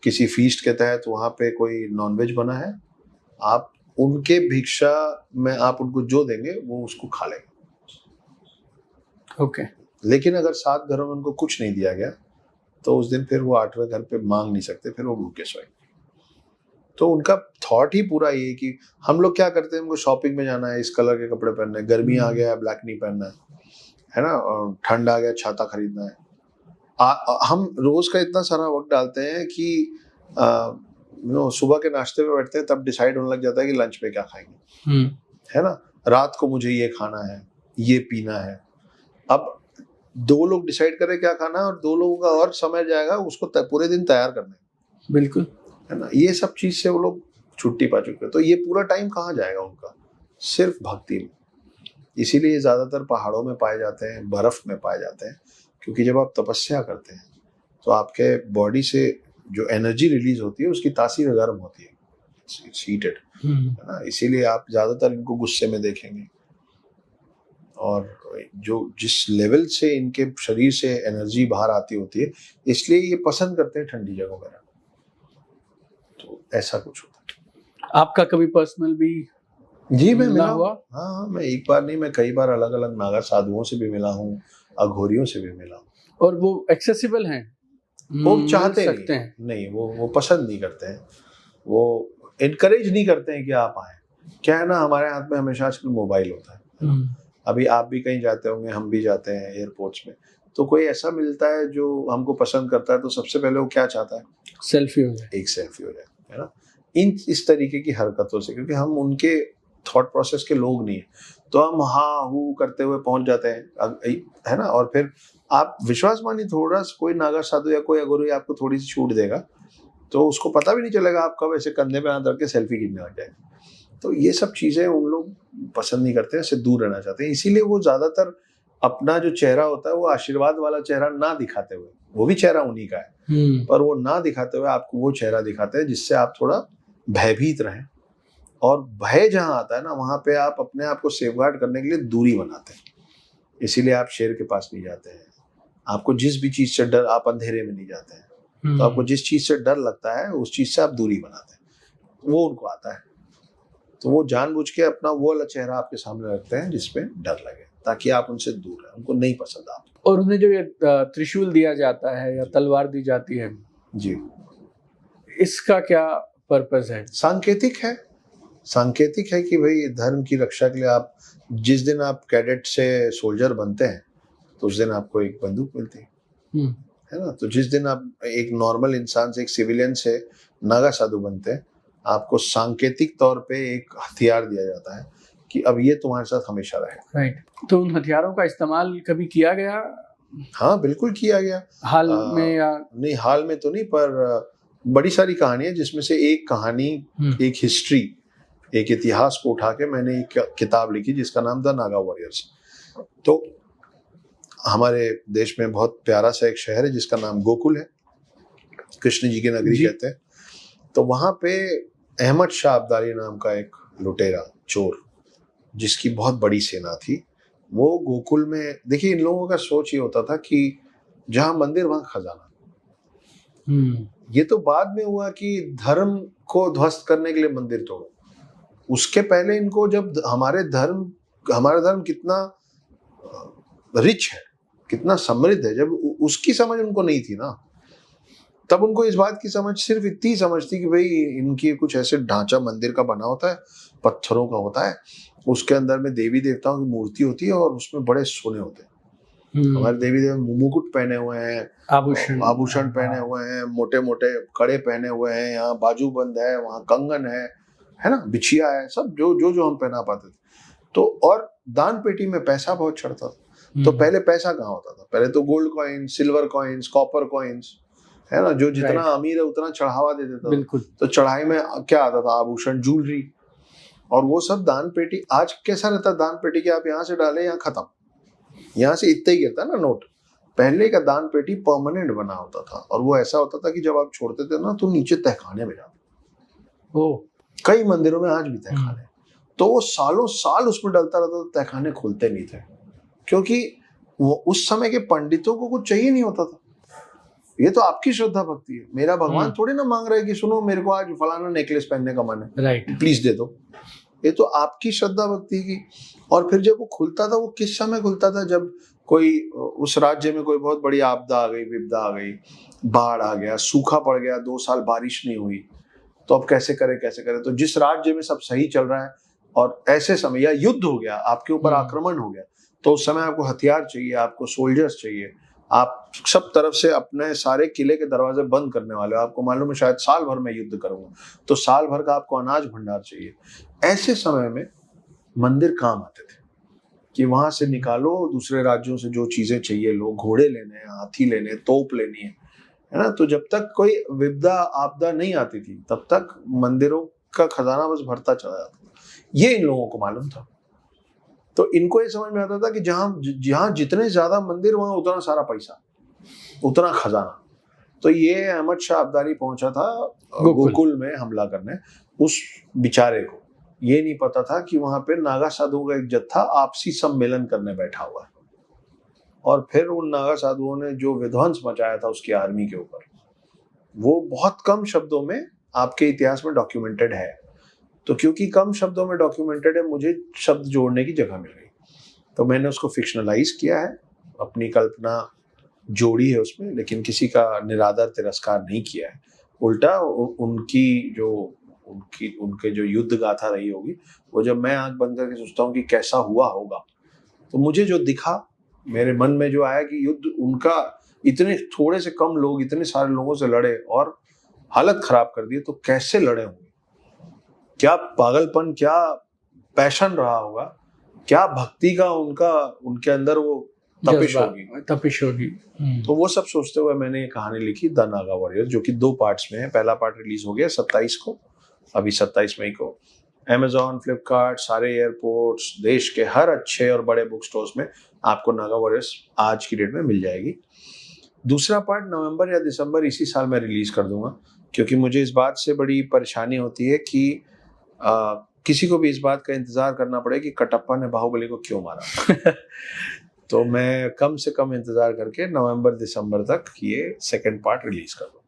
किसी फीस्ट के तहत वहां पे कोई नॉनवेज बना है, आप उनके भिक्षा में आप उनको जो देंगे वो उसको खा लेंगे। ओके। लेकिन अगर 7 घरों में उनको कुछ नहीं दिया गया तो उस दिन फिर वो 8वें घर पे मांग नहीं सकते, फिर वो भूखे सोएंगे। तो उनका थॉट ही पूरा ये कि हम लोग क्या करते हैं, हमको शॉपिंग में जाना है, इस कलर के कपड़े पहनने हैं, गर्मी आ गया है ब्लैक नहीं पहनना है ना, और ठंड आ गया छाता खरीदना है। हम रोज का इतना सारा वक्त डालते हैं कि सुबह के नाश्ते में बैठते हैं तब डिसाइड होने लग जाता है कि लंच में क्या खाएंगे, है ना, रात को मुझे ये खाना है, ये पीना है। अब 2 लोग डिसाइड करें क्या खाना है और 2 लोगों का और समय जाएगा उसको पूरे दिन तैयार करने। बिल्कुल, है ना, ये सब चीज से वो लोग छुट्टी पा चुके हैं। तो ये पूरा टाइम कहाँ जाएगा उनका, सिर्फ भक्ति में। इसीलिए ज्यादातर पहाड़ों में पाए जाते हैं, बर्फ में पाए जाते हैं, क्योंकि जब आप तपस्या करते हैं तो आपके बॉडी से जो एनर्जी रिलीज होती है उसकी तासीर गर्म होती है, इट्स हीटेड, है ना। इसीलिए आप ज्यादातर इनको गुस्से में देखेंगे। और जो जिस लेवल से इनके शरीर से एनर्जी बाहर आती होती है, इसलिए ये पसंद करते हैं ठंडी जगहों में। तो ऐसा कुछ होता है। आपका कभी पर्सनल भी जी मैं मिला हुआ? हाँ, मैं एक बार नहीं, मैं कई बार अलग अलग नागा साधुओं से भी मिला हूँ, अघोरियों से भी मिला हूँ। और वो एक्सेसिबल हैं, वो चाहते सकते हैं नहीं, वो पसंद नहीं करते हैं, वो इनकरेज नहीं करते हैं कि आप आए। क्या है ना, हमारे हाथ में हमेशा आजकल मोबाइल होता है। अभी आप भी कहीं जाते होंगे, हम भी जाते हैं एयरपोर्ट्स में, तो कोई ऐसा मिलता है जो हमको पसंद करता है तो सबसे पहले वो क्या चाहता है, सेल्फी हो जाए, एक सेल्फी हो जाए, है ना। इस तरीके की हरकतों से, क्योंकि हम उनके थॉट प्रोसेस के लोग नहीं है, तो हम हाँ हूँ करते हुए पहुंच जाते हैं, है ना। और फिर आप विश्वास मानिए, थोड़ा कोई नागा साधु या कोई अगुरु आपको थोड़ी सी छूट देगा तो उसको पता भी नहीं चलेगा, आप कब ऐसे कंधे पे हाथ रख के सेल्फी खींचने लग जाएगा। तो ये सब चीजें उन लोग पसंद नहीं करते हैं, इससे दूर रहना चाहते हैं। इसीलिए वो ज्यादातर अपना जो चेहरा होता है वो आशीर्वाद वाला चेहरा ना दिखाते हुए, वो भी चेहरा उन्हीं का है, पर वो ना दिखाते हुए आपको वो चेहरा दिखाते हैं जिससे आप थोड़ा भयभीत रहें। और भय जहां आता है ना, वहां पे आप अपने आप को सेफगार्ड करने के लिए दूरी बनाते हैं। इसीलिए आप शेर के पास नहीं जाते हैं। आपको जिस भी चीज से डर, आप अंधेरे में नहीं जाते हैं, तो आपको जिस चीज से डर लगता है उस चीज से आप दूरी बनाते हैं। वो उनको आता है, तो वो जानबूझ के अपना वो वाला चेहरा आपके सामने रखते हैं जिसपे डर लगे, ताकि आप उनसे दूर रहें। उनको नहीं पसंद आप। और उन्हें जो ये त्रिशूल दिया जाता है या तलवार दी जाती है जी, इसका क्या पर्पस है? सांकेतिक है कि भाई धर्म की रक्षा के लिए आप जिस दिन आप कैडेट से सोल्जर बनते हैं तो उस दिन आपको एक बंदूक मिलती है ना। तो जिस दिन आप एक नॉर्मल इंसान से, एक सिविलियन से नागा साधु बनते हैं, आपको सांकेतिक तौर पे एक हथियार दिया जाता है कि अब ये तुम्हारे साथ हमेशा रहे। राइट। तो उन हथियारों का इस्तेमाल कभी किया गया? हाँ बिल्कुल किया गया। हाल में या नहीं, हाल में तो नहीं, पर बड़ी सारी कहानियां, जिसमें से एक कहानी, एक हिस्ट्री, एक इतिहास को उठा के मैंने एक किताब लिखी जिसका नाम था नागा वॉरियर्स। तो हमारे देश में बहुत प्यारा सा एक शहर है जिसका नाम गोकुल है, कृष्ण जी की नगरी कहते हैं। तो वहां पे अहमद शाह अब्दाली नाम का एक लुटेरा चोर, जिसकी बहुत बड़ी सेना थी, वो गोकुल में, देखिए इन लोगों का सोच ये होता था कि जहां मंदिर वहां खजाना। ये तो बाद में हुआ कि धर्म को ध्वस्त करने के लिए मंदिर तोड़ो। उसके पहले इनको, जब हमारा धर्म कितना रिच है, कितना समृद्ध है, जब उसकी समझ उनको नहीं थी ना, तब उनको इस बात की समझ सिर्फ इतनी समझ थी कि भाई इनकी कुछ ऐसे ढांचा मंदिर का बना होता है, पत्थरों का होता है, उसके अंदर में देवी देवताओं की मूर्ति होती है और उसमें बड़े सोने होते हैं। हमारे देवी देवता मुकुट पहने हुए हैं, आभूषण पहने हुए हैं, मोटे मोटे कड़े पहने हुए हैं, यहाँ बाजूबंद है, वहाँ कंगन है ना, बिछिया है, सब जो हम पहना पाते थे। तो और दान पेटी में पैसा बहुत चढ़ता था। तो पहले पैसा कहाँ होता था? पहले तो gold coins, silver coins, copper coins, है ना, जो जितना अमीर है उतना चढ़ावा दे देता था। तो चढ़ाई में क्या आता था? आभूषण, ज्वेलरी, और वो सब दान पेटी। आज कैसा रहता है दान पेटी के, आप यहाँ से डाले यहाँ खत्म, यहाँ से इतना ही गिरता है ना नोट। पहले का दान पेटी परमानेंट बना होता था और वो ऐसा होता था कि जब आप छोड़ते थे ना तो नीचे तहखाने में जाते। ओ कई मंदिरों में आज भी तहखाने, तो वो सालों साल उसमें डलता रहता था, तहखाने खुलते नहीं थे क्योंकि वो उस समय के पंडितों को कुछ चाहिए नहीं होता था। ये तो आपकी श्रद्धा भक्ति है, मेरा भगवान थोड़ी ना मांग रहा है कि सुनो मेरे को आज फलाना नेकलेस पहनने का मन है, राइट, प्लीज दे दो। ये तो आपकी श्रद्धा भक्ति की। और फिर जब वो खुलता था, वो किस समय खुलता था? जब कोई उस राज्य में कोई बहुत बड़ी आपदा आ गई, विपदा आ गई, बाढ़ आ गया, सूखा पड़ गया, 2 साल बारिश नहीं हुई, तो अब कैसे करें कैसे करें। तो जिस राज्य में सब सही चल रहा है और ऐसे समय या युद्ध हो गया, आपके ऊपर आक्रमण हो गया, तो उस समय आपको हथियार चाहिए, आपको सोल्जर्स चाहिए, आप सब तरफ से अपने सारे किले के दरवाजे बंद करने वाले हो, आपको मालूम है शायद साल भर में युद्ध करूंगा, तो साल भर का आपको अनाज भंडार चाहिए। ऐसे समय में मंदिर काम आते थे कि वहां से निकालो दूसरे राज्यों से जो चीजें चाहिए, लोग घोड़े लेने, हाथी लेने, तोप लेनी है ना। तो जब तक कोई विपदा आपदा नहीं आती थी तब तक मंदिरों का खजाना बस भरता चला जाता था। ये इन लोगों को मालूम था। तो इनको ये समझ में आता था कि जहां जितने ज्यादा मंदिर वहां उतना सारा पैसा, उतना खजाना। तो ये अहमद शाह अब्दाली पहुंचा था गोकुल में हमला करने। उस बेचारे को ये नहीं पता था कि वहां पे नागा साधुओं का एक जत्था आपसी सम्मेलन करने बैठा हुआ है और फिर उन नागा साधुओं ने जो विध्वंस मचाया था उसकी आर्मी के ऊपर, वो बहुत कम शब्दों में आपके इतिहास में डॉक्यूमेंटेड है। तो क्योंकि कम शब्दों में डॉक्यूमेंटेड है, मुझे शब्द जोड़ने की जगह मिल गई, तो मैंने उसको फिक्शनलाइज किया है, अपनी कल्पना जोड़ी है उसमें, लेकिन किसी का निरादर तिरस्कार नहीं किया है। उल्टा उनके जो युद्ध गाथा रही होगी, वो जब मैं आंख बंद करके सोचता हूँ कि कैसा हुआ होगा, तो मुझे जो दिखा, मेरे मन में जो आया कि युद्ध उनका, इतने थोड़े से कम लोग इतने सारे लोगों से लड़े और हालत खराब कर दी, तो कैसे लड़े होंगे, क्या पागलपन, क्या पैशन रहा होगा, क्या भक्ति का उनके अंदर वो तपिश होगी। तो वो सब सोचते हुए मैंने ये कहानी लिखी द नागा वॉरियर, जो कि 2 पार्ट्स में है। पहला पार्ट रिलीज हो गया 27 को, अभी 27 मई को Amazon, फ्लिपकार्ट, सारे एयरपोर्ट्स, देश के हर अच्छे और बड़े बुक स्टोर्स में आपको नागा वॉरियर्स आज की डेट में मिल जाएगी। दूसरा पार्ट नवंबर या दिसंबर इसी साल में रिलीज कर दूंगा, क्योंकि मुझे इस बात से बड़ी परेशानी होती है कि किसी को भी इस बात का इंतजार करना पड़े कि कटप्पा ने बाहुबली को क्यों मारा। तो मैं कम से कम इंतजार करके नवंबर दिसंबर तक ये सेकंड पार्ट रिलीज कर दूँ।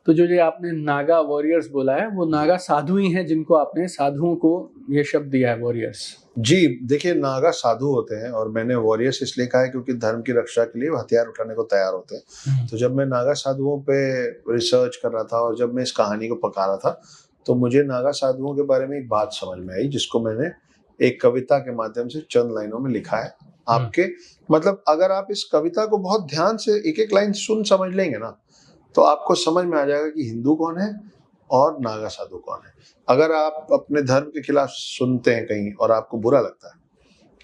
तो जो ये आपने नागा वॉरियर्स बोला है, वो नागा साधु ही हैं जिनको आपने साधुओं को ये शब्द दिया है वॉरियर्स? जी देखिए, नागा साधु होते हैं और मैंने वॉरियर्स इसलिए कहा है क्योंकि धर्म की रक्षा के लिए हथियार उठाने को तैयार होते हैं। तो जब मैं नागा साधुओं पे रिसर्च कर रहा था और जब मैं इस कहानी को पका रहा था, तो मुझे नागा साधुओं के बारे में एक बात समझ में आई, जिसको मैंने एक कविता के माध्यम से चंद लाइनों में लिखा है आपके। मतलब अगर आप इस कविता को बहुत ध्यान से एक एक लाइन समझ लेंगे ना, तो आपको समझ में आ जाएगा कि हिंदू कौन है और नागा साधु कौन है। अगर आप अपने धर्म के खिलाफ सुनते हैं कहीं और आपको बुरा लगता है,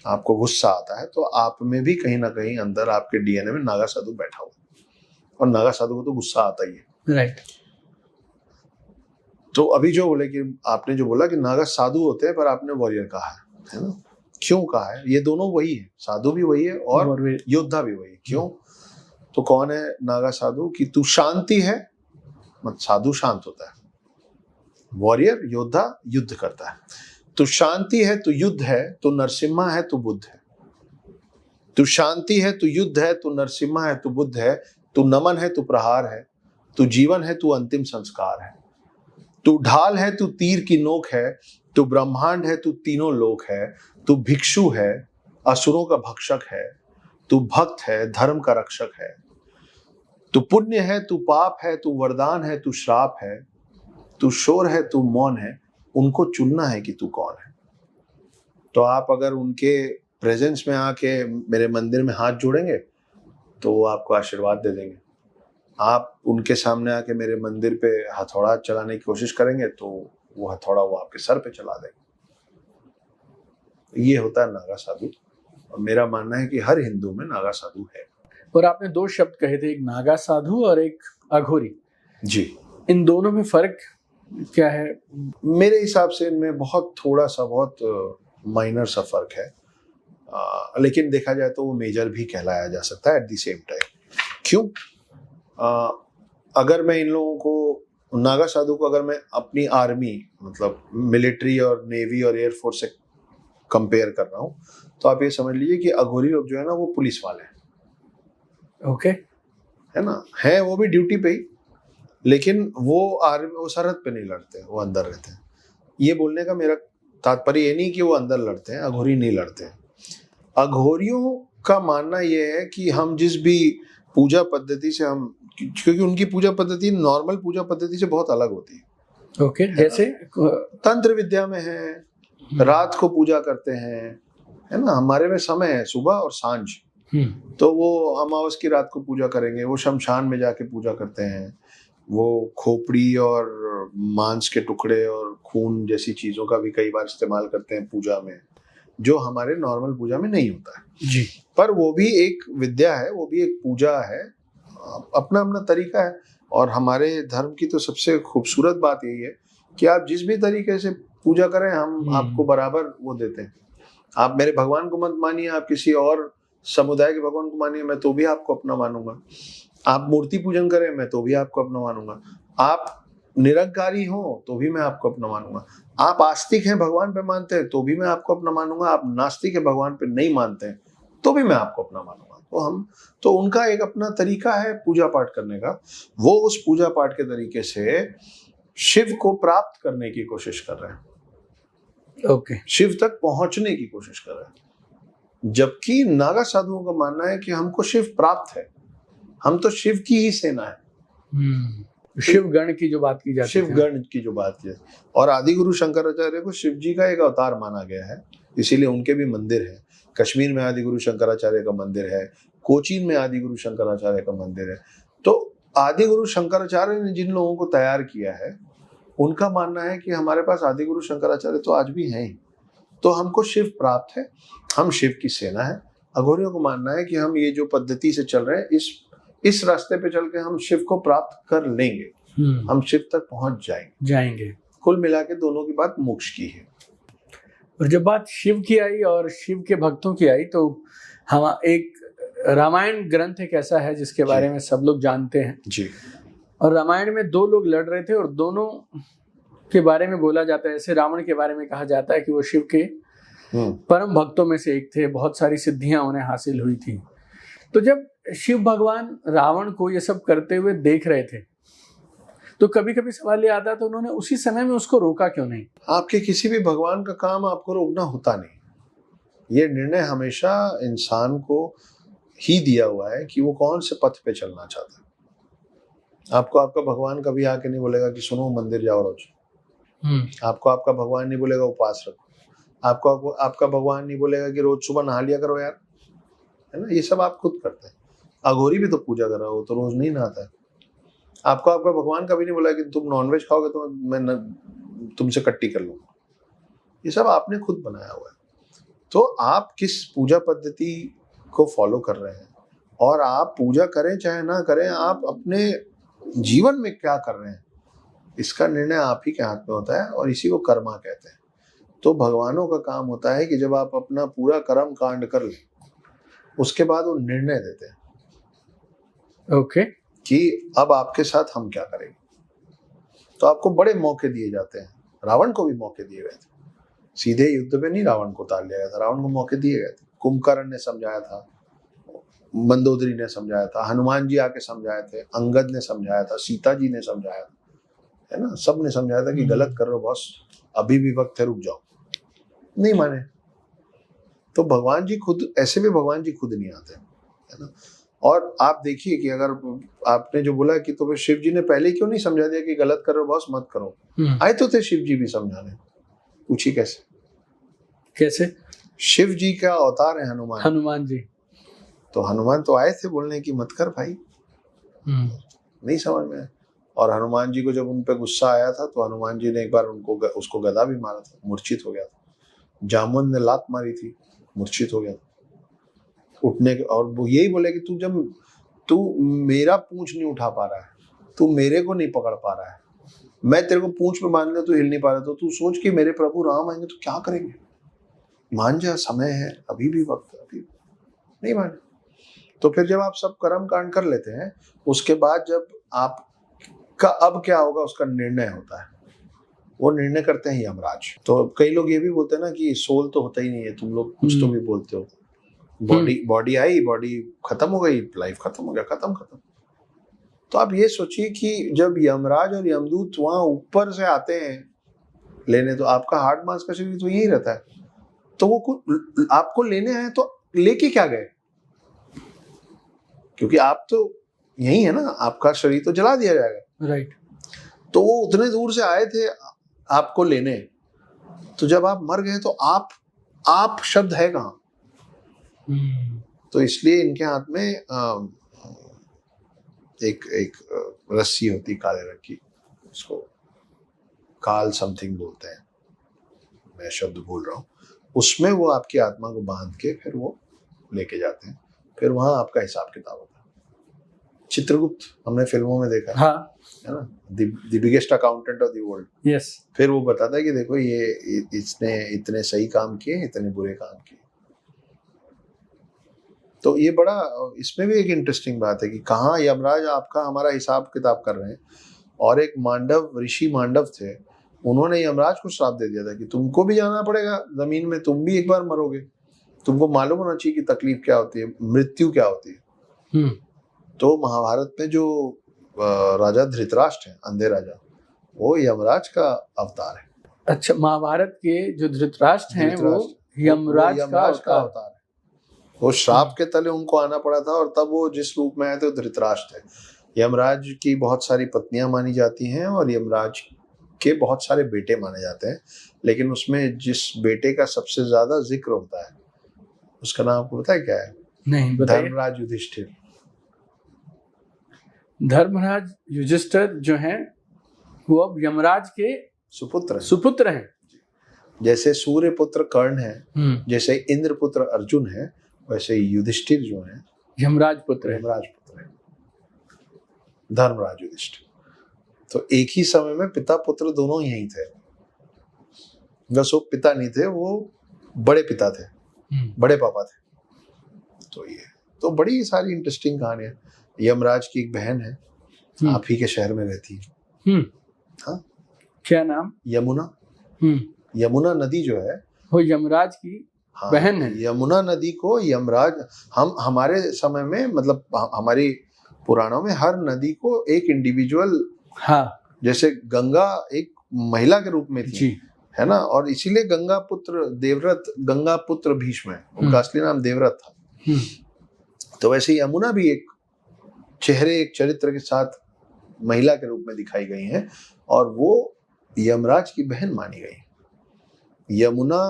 आपको गुस्सा आता है, तो आप में भी कहीं ना कहीं अंदर आपके डीएनए में नागा साधु बैठा हुआ है और नागा साधु को तो गुस्सा आता ही है, राइट। तो अभी जो बोले कि आपने जो बोला कि नागा साधु होते हैं पर आपने वॉरियर कहा है ना, क्यों कहा है? ये दोनों वही है, साधु भी वही है और योद्धा भी वही है। क्यों? तो कौन है नागा साधु? कि तू शांति है, मत साधु शांत होता है, वॉरियर योद्धा युद्ध करता है। तू शांति है, तू युद्ध है, तू नरसिम्हा है, तू बुद्ध है। तू शांति है, तू युद्ध है, तू नरसिम्हा है, तू बुद्ध है। तू नमन है, तू प्रहार है, तू जीवन है, तू अंतिम संस्कार है। तू ढाल है, तू तीर की नोक है, तू ब्रह्मांड है, तू तीनों लोक है। तू भिक्षु है, असुरों का भक्षक है, तू भक्त है, धर्म का रक्षक है। तू पुण्य है, तू पाप है, तू वरदान है, तू श्राप है। तू शोर है, तू मौन है। उनको चुनना है कि तू कौन है। तो आप अगर उनके प्रेजेंस में आके मेरे मंदिर में हाथ जोड़ेंगे तो वो आपको आशीर्वाद दे देंगे। आप उनके सामने आके मेरे मंदिर पे हथौड़ा चलाने की कोशिश करेंगे तो वो हथौड़ा वो आपके सर पे चला देंगे। ये होता है नागा साधु, और मेरा मानना है कि हर हिंदू में नागा साधु है। और आपने 2 शब्द कहे थे, एक नागा साधु और एक अघोरी। जी, इन दोनों में फर्क क्या है? मेरे हिसाब से इनमें बहुत थोड़ा सा, बहुत माइनर सा फर्क है, लेकिन देखा जाए तो वो मेजर भी कहलाया जा सकता है एट द सेम टाइम। क्यों? अगर मैं इन लोगों को, नागा साधु को, अगर मैं अपनी आर्मी मतलब मिलिट्री और नेवी और एयरफोर्स से कंपेयर कर रहा हूँ, तो आप ये समझ लीजिए कि अघोरी लोग जो है ना वो पुलिस वाले हैं। ओके। है ना, है वो भी ड्यूटी पे ही, लेकिन वो आर्मी, वो सरहद पे नहीं लड़ते, वो अंदर रहते हैं। ये बोलने का मेरा तात्पर्य ये नहीं कि वो अंदर लड़ते हैं, अघोरी नहीं लड़ते हैं। अघोरियों का मानना ये है कि हम जिस भी पूजा पद्धति से हम, क्योंकि उनकी पूजा पद्धति नॉर्मल पूजा पद्धति से बहुत अलग होती है। ओके, जैसे तंत्र विद्या में है, रात को पूजा करते हैं, है ना। हमारे में समय है सुबह और सांझ, तो वो अमावस की रात को पूजा करेंगे, वो शमशान में जाके पूजा करते हैं, वो खोपड़ी और मांस के टुकड़े और खून जैसी चीजों का भी कई बार इस्तेमाल करते हैं पूजा में, जो हमारे नॉर्मल पूजा में नहीं होता है जी। पर वो भी एक विद्या है, वो भी एक पूजा है, अपना अपना तरीका है। और हमारे धर्म की तो सबसे खूबसूरत बात यही है कि आप जिस भी तरीके से पूजा करें, हम आपको बराबर वो देते हैं। आप मेरे भगवान को मत मानिए, आप किसी और समुदाय के भगवान को मानिए, मैं तो भी आपको अपना मानूंगा। आप मूर्ति पूजन करें, मैं तो भी आपको अपना मानूंगा। आप निरंकारी हो तो भी मैं आपको अपना मानूंगा। आप आस्तिक हैं, भगवान पे मानते हैं, तो भी मैं आपको अपना मानूंगा। आप नास्तिक है, भगवान पे नहीं मानते हैं, तो भी मैं आपको अपना मानूंगा। तो उनका एक अपना तरीका है पूजा पाठ करने का। वो उस पूजा पाठ के तरीके से शिव को प्राप्त करने की कोशिश कर रहे हैं। ओके। शिव तक पहुंचने की कोशिश कर रहे हैं। जबकि नागा साधुओं का मानना है कि हमको शिव प्राप्त है, हम तो शिव की ही सेना है। शिव गण की जो बात की जाती है, शिव गण की जो बात की, और आदि गुरु शंकराचार्य को शिव जी का एक अवतार माना गया है, इसीलिए उनके भी मंदिर है। कश्मीर में आदि गुरु शंकराचार्य का मंदिर है, कोचीन में आदि गुरु शंकराचार्य का मंदिर है। तो आदि गुरु शंकराचार्य ने जिन लोगों को तैयार किया है, उनका मानना है कि हमारे पास आदि गुरु शंकराचार्य तो आज भी हैं ही, तो हमको शिव प्राप्त है, हम शिव की सेना है। अघोरियों को मानना है कि हम ये जो पद्धति से चल रहे हैं, इस रास्ते पे चल के हम शिव को प्राप्त कर लेंगे, हम शिव तक पहुंच जाएंगे। कुल मिला के दोनों की बात मोक्ष की है। और जब बात शिव की आई और शिव के भक्तों की आई, तो हम एक रामायण ग्रंथ एक ऐसा है जिसके बारे में सब लोग जानते हैं जी। और रामायण में दो लोग लड़ रहे थे और दोनों के बारे में बोला जाता है। ऐसे रावण के बारे में कहा जाता है कि वो शिव के परम भक्तों में से एक थे, बहुत सारी सिद्धियां उन्हें हासिल हुई थी। तो जब शिव भगवान रावण को ये सब करते हुए देख रहे थे, तो कभी कभी सवाल ये आता तो उन्होंने उसी समय में उसको रोका क्यों नहीं? आपके किसी भी भगवान का काम आपको रोकना होता नहीं। ये निर्णय हमेशा इंसान को ही दिया हुआ है कि वो कौन से पथ पे चलना चाहता है। आपको आपका भगवान कभी आके नहीं बोलेगा कि सुनो मंदिर जाओ रोज। आपको आपका भगवान नहीं बोलेगा उपवास रखो। आपको आपका भगवान नहीं बोलेगा कि रोज सुबह नहा लिया करो यार, है ना। ये सब आप खुद करते हैं। अघोरी भी तो पूजा कर रहा हो तो रोज नहीं नहाता है। आपको आपका भगवान कभी नहीं बोला कि तुम नॉनवेज खाओगे तो मैं तुमसे कट्टी कर लूंगा। ये सब आपने खुद बनाया हुआ है। तो आप किस पूजा पद्धति को फॉलो कर रहे हैं, और आप पूजा करें चाहे ना करें, आप अपने जीवन में क्या कर रहे हैं, इसका निर्णय आप ही के हाथ में होता है, और इसी को कर्मा कहते हैं। तो भगवानों का काम होता है कि जब आप अपना पूरा कर्म कांड कर लें, उसके बाद वो निर्णय देते हैं ओके कि अब आपके साथ हम क्या करेंगे। तो आपको बड़े मौके दिए जाते हैं। रावण को भी मौके दिए गए थे, सीधे युद्ध में नहीं रावण को उतार लिया गया था, रावण को मौके दिए गए थे। कुंभकर्ण ने समझाया था, मंदोदरी ने समझाया था, हनुमान जी आके समझाए थे, अंगद ने समझाया था, सीता जी ने समझाया था, है ना। सब ने समझाया था कि गलत कर रहे हो बॉस, अभी भी वक्त है, रुक जाओ। नहीं माने। तो भगवान जी खुद, ऐसे भी भगवान जी खुद नहीं आते, है ना। और आप देखिए कि अगर आपने जो बोला कि तो फिर शिव जी ने पहले क्यों नहीं समझा दिया कि गलत कर रहे हो बॉस, मत करो। आए तो थे शिव जी भी समझाने। पूछिए कैसे? कैसे? शिव जी का अवतार है हनुमान जी। तो हनुमान तो आए थे बोलने की मत कर भाई, नहीं समझ में। और हनुमान जी को जब उन पे गुस्सा आया था तो हनुमान जी ने एक बार उसको गदा भी मारा था, मूर्छित हो गया था। जामुन ने लात मारी थी, मूर्छित हो गया था उठने के। और वो यही बोले कि तू मेरा पूंछ नहीं उठा पा रहा है, तू मेरे को नहीं पकड़ पा रहा है, मैं तेरे को पूंछ में बांध लिया, तू हिल नहीं पा रहा, तो तू सोच कि मेरे प्रभु राम आएंगे तो क्या करेंगे। मान जा, समय है, अभी भी वक्त है, अभी नहीं माने। तो फिर जब आप सब कर्म कांड कर लेते हैं, उसके बाद जब आपका अब क्या होगा उसका निर्णय होता है, वो निर्णय करते हैं यमराज। तो कई लोग ये भी बोलते हैं ना कि सोल तो होता ही नहीं है, तुम लोग कुछ तो भी बोलते हो, बॉडी आई, बॉडी खत्म हो गई, लाइफ खत्म हो गया, खत्म। तो आप ये सोचिए कि जब यमराज और यमदूत वहां ऊपर से आते हैं लेने, तो आपका हार्ड मांस का शरीर तो यही रहता है, तो वो आपको लेने आए तो लेके क्या गए? क्योंकि आप तो यही है ना, आपका शरीर तो जला दिया जाएगा, राइट। तो वो उतने दूर से आए थे आपको लेने, तो जब आप मर गए तो आप शब्द है कहाँ? तो इसलिए इनके हाथ में एक रस्सी होती काले रंग की, उसको काल समथिंग बोलते हैं, मैं शब्द भूल रहा हूँ, उसमें वो आपकी आत्मा को बांध के फिर वो लेके जाते हैं, फिर वहां आपका हिसाब किताब होता है। चित्रगुप्त हमने फिल्मों में देखा, हाँ, है ना, the biggest accountant of the world. Yes. फिर वो बताता है कि देखो ये इसने इतने सही काम किए, इतने बुरे काम किए। तो ये बड़ा, इसमें भी एक इंटरेस्टिंग बात है कि कहाँ यमराज आपका हमारा हिसाब किताब कर रहे हैं। और एक मांडव, ऋषि मांडव थे, उन्होंने यमराज को श्राप दे दिया था कि तुमको भी जाना पड़ेगा जमीन में, तुम भी एक बार मरोगे, तुमको मालूम होना चाहिए कि तकलीफ क्या होती है, मृत्यु क्या होती है। तो महाभारत में जो राजा धृतराष्ट्र है, अंधे राजा, वो यमराज का अवतार है। अच्छा, महाभारत के जो धृतराष्ट्र हैं वो यमराज का अवतार है। वो श्राप के तले उनको आना पड़ा था, और तब वो जिस रूप में आए थे धृतराष्ट्र थे। यमराज की बहुत सारी पत्नियां मानी जाती हैं और यमराज के बहुत सारे बेटे माने जाते हैं, लेकिन उसमें जिस बेटे का सबसे ज्यादा जिक्र होता है उसका नाम आपको पता है क्या है? नहीं बताइए। धर्मराज युधिष्ठिर। धर्मराज युधिष्ठिर जो हैं वो अब यमराज के सुपुत्र हैं। जैसे सूर्य पुत्र कर्ण है, जैसे इंद्र पुत्र अर्जुन है, वैसे युधिष्ठिर जो है यमराज पुत्र है, धर्मराज युधिष्ठिर। तो एक ही समय में पिता पुत्र दोनों यही थे, बस वो पिता नहीं थे, वो बड़े पिता थे, बड़े पापा थे। तो ये तो बड़ी सारी इंटरेस्टिंग कहानियां। यमराज की एक बहन है, आप ही के शहर में रहती है। हाँ, क्या नाम? यमुना। यमुना नदी जो है वो यमराज की बहन है। यमुना नदी को यमराज, हम हमारे समय में, मतलब हमारी पुराणों में हर नदी को एक इंडिविजुअल, हाँ, जैसे गंगा एक महिला के रूप में थी जी, है ना, और इसीलिए गंगा पुत्र देवव्रत, गंगा पुत्र भीष्म है, उनका असली नाम देवव्रत था। तो वैसे यमुना भी एक चेहरे, एक चरित्र के साथ महिला के रूप में दिखाई गई है, और वो यमराज की बहन मानी गई। यमुना,